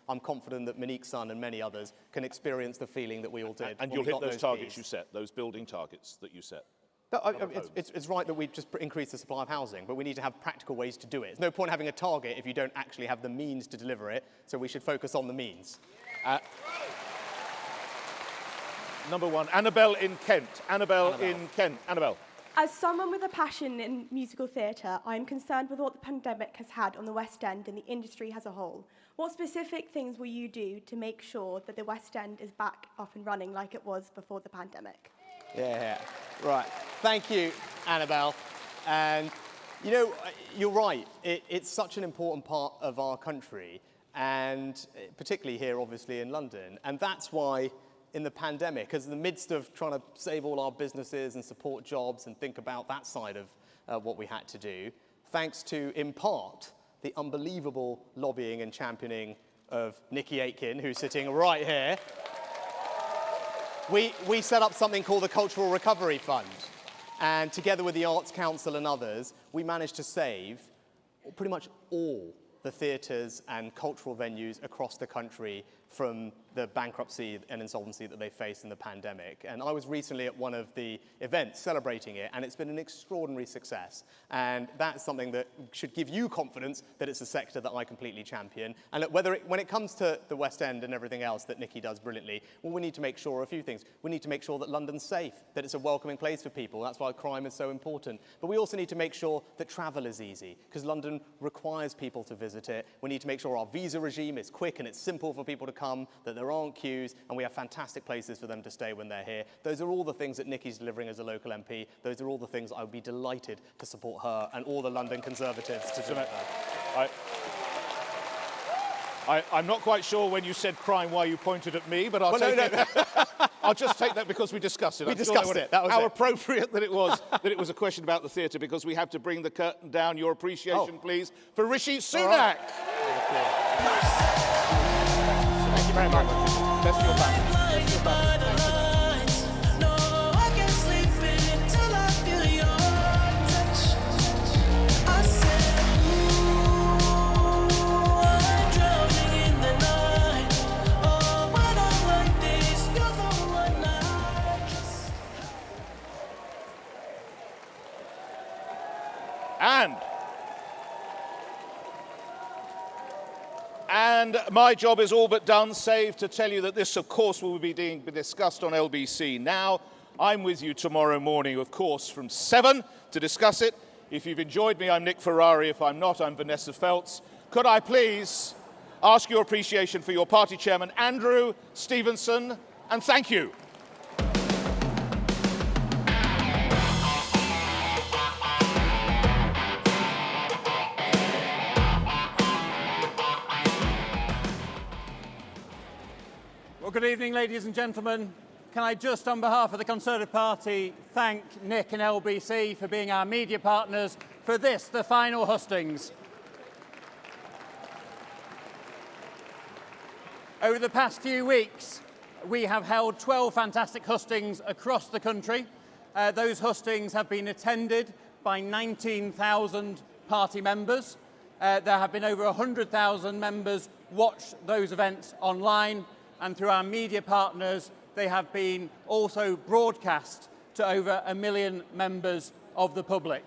I'm confident that Monique's son and many others can experience the feeling that we all did. And you'll hit those targets you set, those building targets that you set. It's right that we just increase the supply of housing, but we need to have practical ways to do it. There's no point having a target if you don't actually have the means to deliver it, so we should focus on the means. Number one, Annabelle in Kent. Annabelle in Kent. Annabelle. As someone with a passion in musical theatre, I am concerned with what the pandemic has had on the West End and the industry as a whole. What specific things will you do to make sure that the West End is back up and running like it was before the pandemic? Yeah, right. Thank you, Annabelle. And, you're right. It's such an important part of our country, and particularly here, obviously, in London. And that's why, in the pandemic, as in the midst of trying to save all our businesses and support jobs and think about that side of what we had to do, thanks to, in part, the unbelievable lobbying and championing of Nikki Aitken, who's sitting right here, we set up something called the Cultural Recovery Fund. And together with the Arts Council and others, we managed to save pretty much all the theatres and cultural venues across the country from the bankruptcy and insolvency that they faced in the pandemic. And I was recently at one of the events celebrating it, and it's been an extraordinary success. And that's something that should give you confidence that it's a sector that I completely champion. And when it comes to the West End and everything else that Nikki does brilliantly, well, we need to make sure a few things. We need to make sure that London's safe, that it's a welcoming place for people. That's why crime is so important. But we also need to make sure that travel is easy, because London requires people to visit it. We need to make sure our visa regime is quick and it's simple for people to come, that there aren't queues, and we have fantastic places for them to stay when they're here. Those are all the things that Nikki's delivering as a local MP. Those are all the things I would be delighted to support her and all the London Conservatives to deliver. I'm not quite sure when you said crime why you pointed at me, but I'll take it. I'll just take that because we discussed it. We discussed it. That was how appropriate that it was that it was a question about the theatre, because we have to bring the curtain down. Your appreciation, please, for Rishi Sunak. Thank you very much. Best of your family. Best of your family. And my job is all but done, save to tell you that this, of course, will be being discussed on LBC Now. I'm with you tomorrow morning, of course, from 7 to discuss it. If you've enjoyed me, I'm Nick Ferrari. If I'm not, I'm Vanessa Feltz. Could I please ask your appreciation for your party chairman, Andrew Stevenson, and thank you. Well, good evening, ladies and gentlemen. Can I just, on behalf of the Conservative Party, thank Nick and LBC for being our media partners for this, the final hustings. Over the past few weeks, we have held 12 fantastic hustings across the country. Those hustings have been attended by 19,000 party members. There have been over 100,000 members watch those events online, and through our media partners, they have been also broadcast to over 1 million members of the public.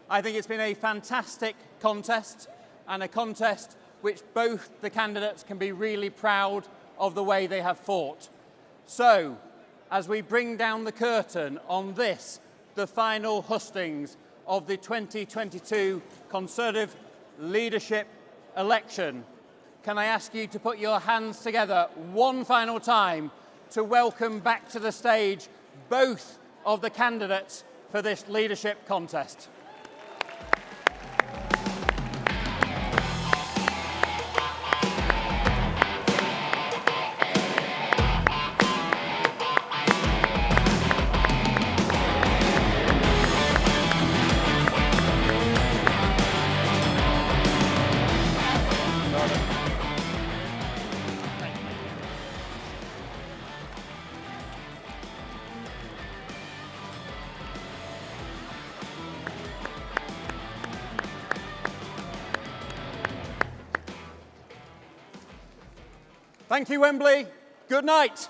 I think it's been a fantastic contest, and a contest which both the candidates can be really proud of the way they have fought. So, as we bring down the curtain on this, the final hustings of the 2022 Conservative leadership election, can I ask you to put your hands together one final time to welcome back to the stage both of the candidates for this leadership contest. Thank you, Wembley. Good night.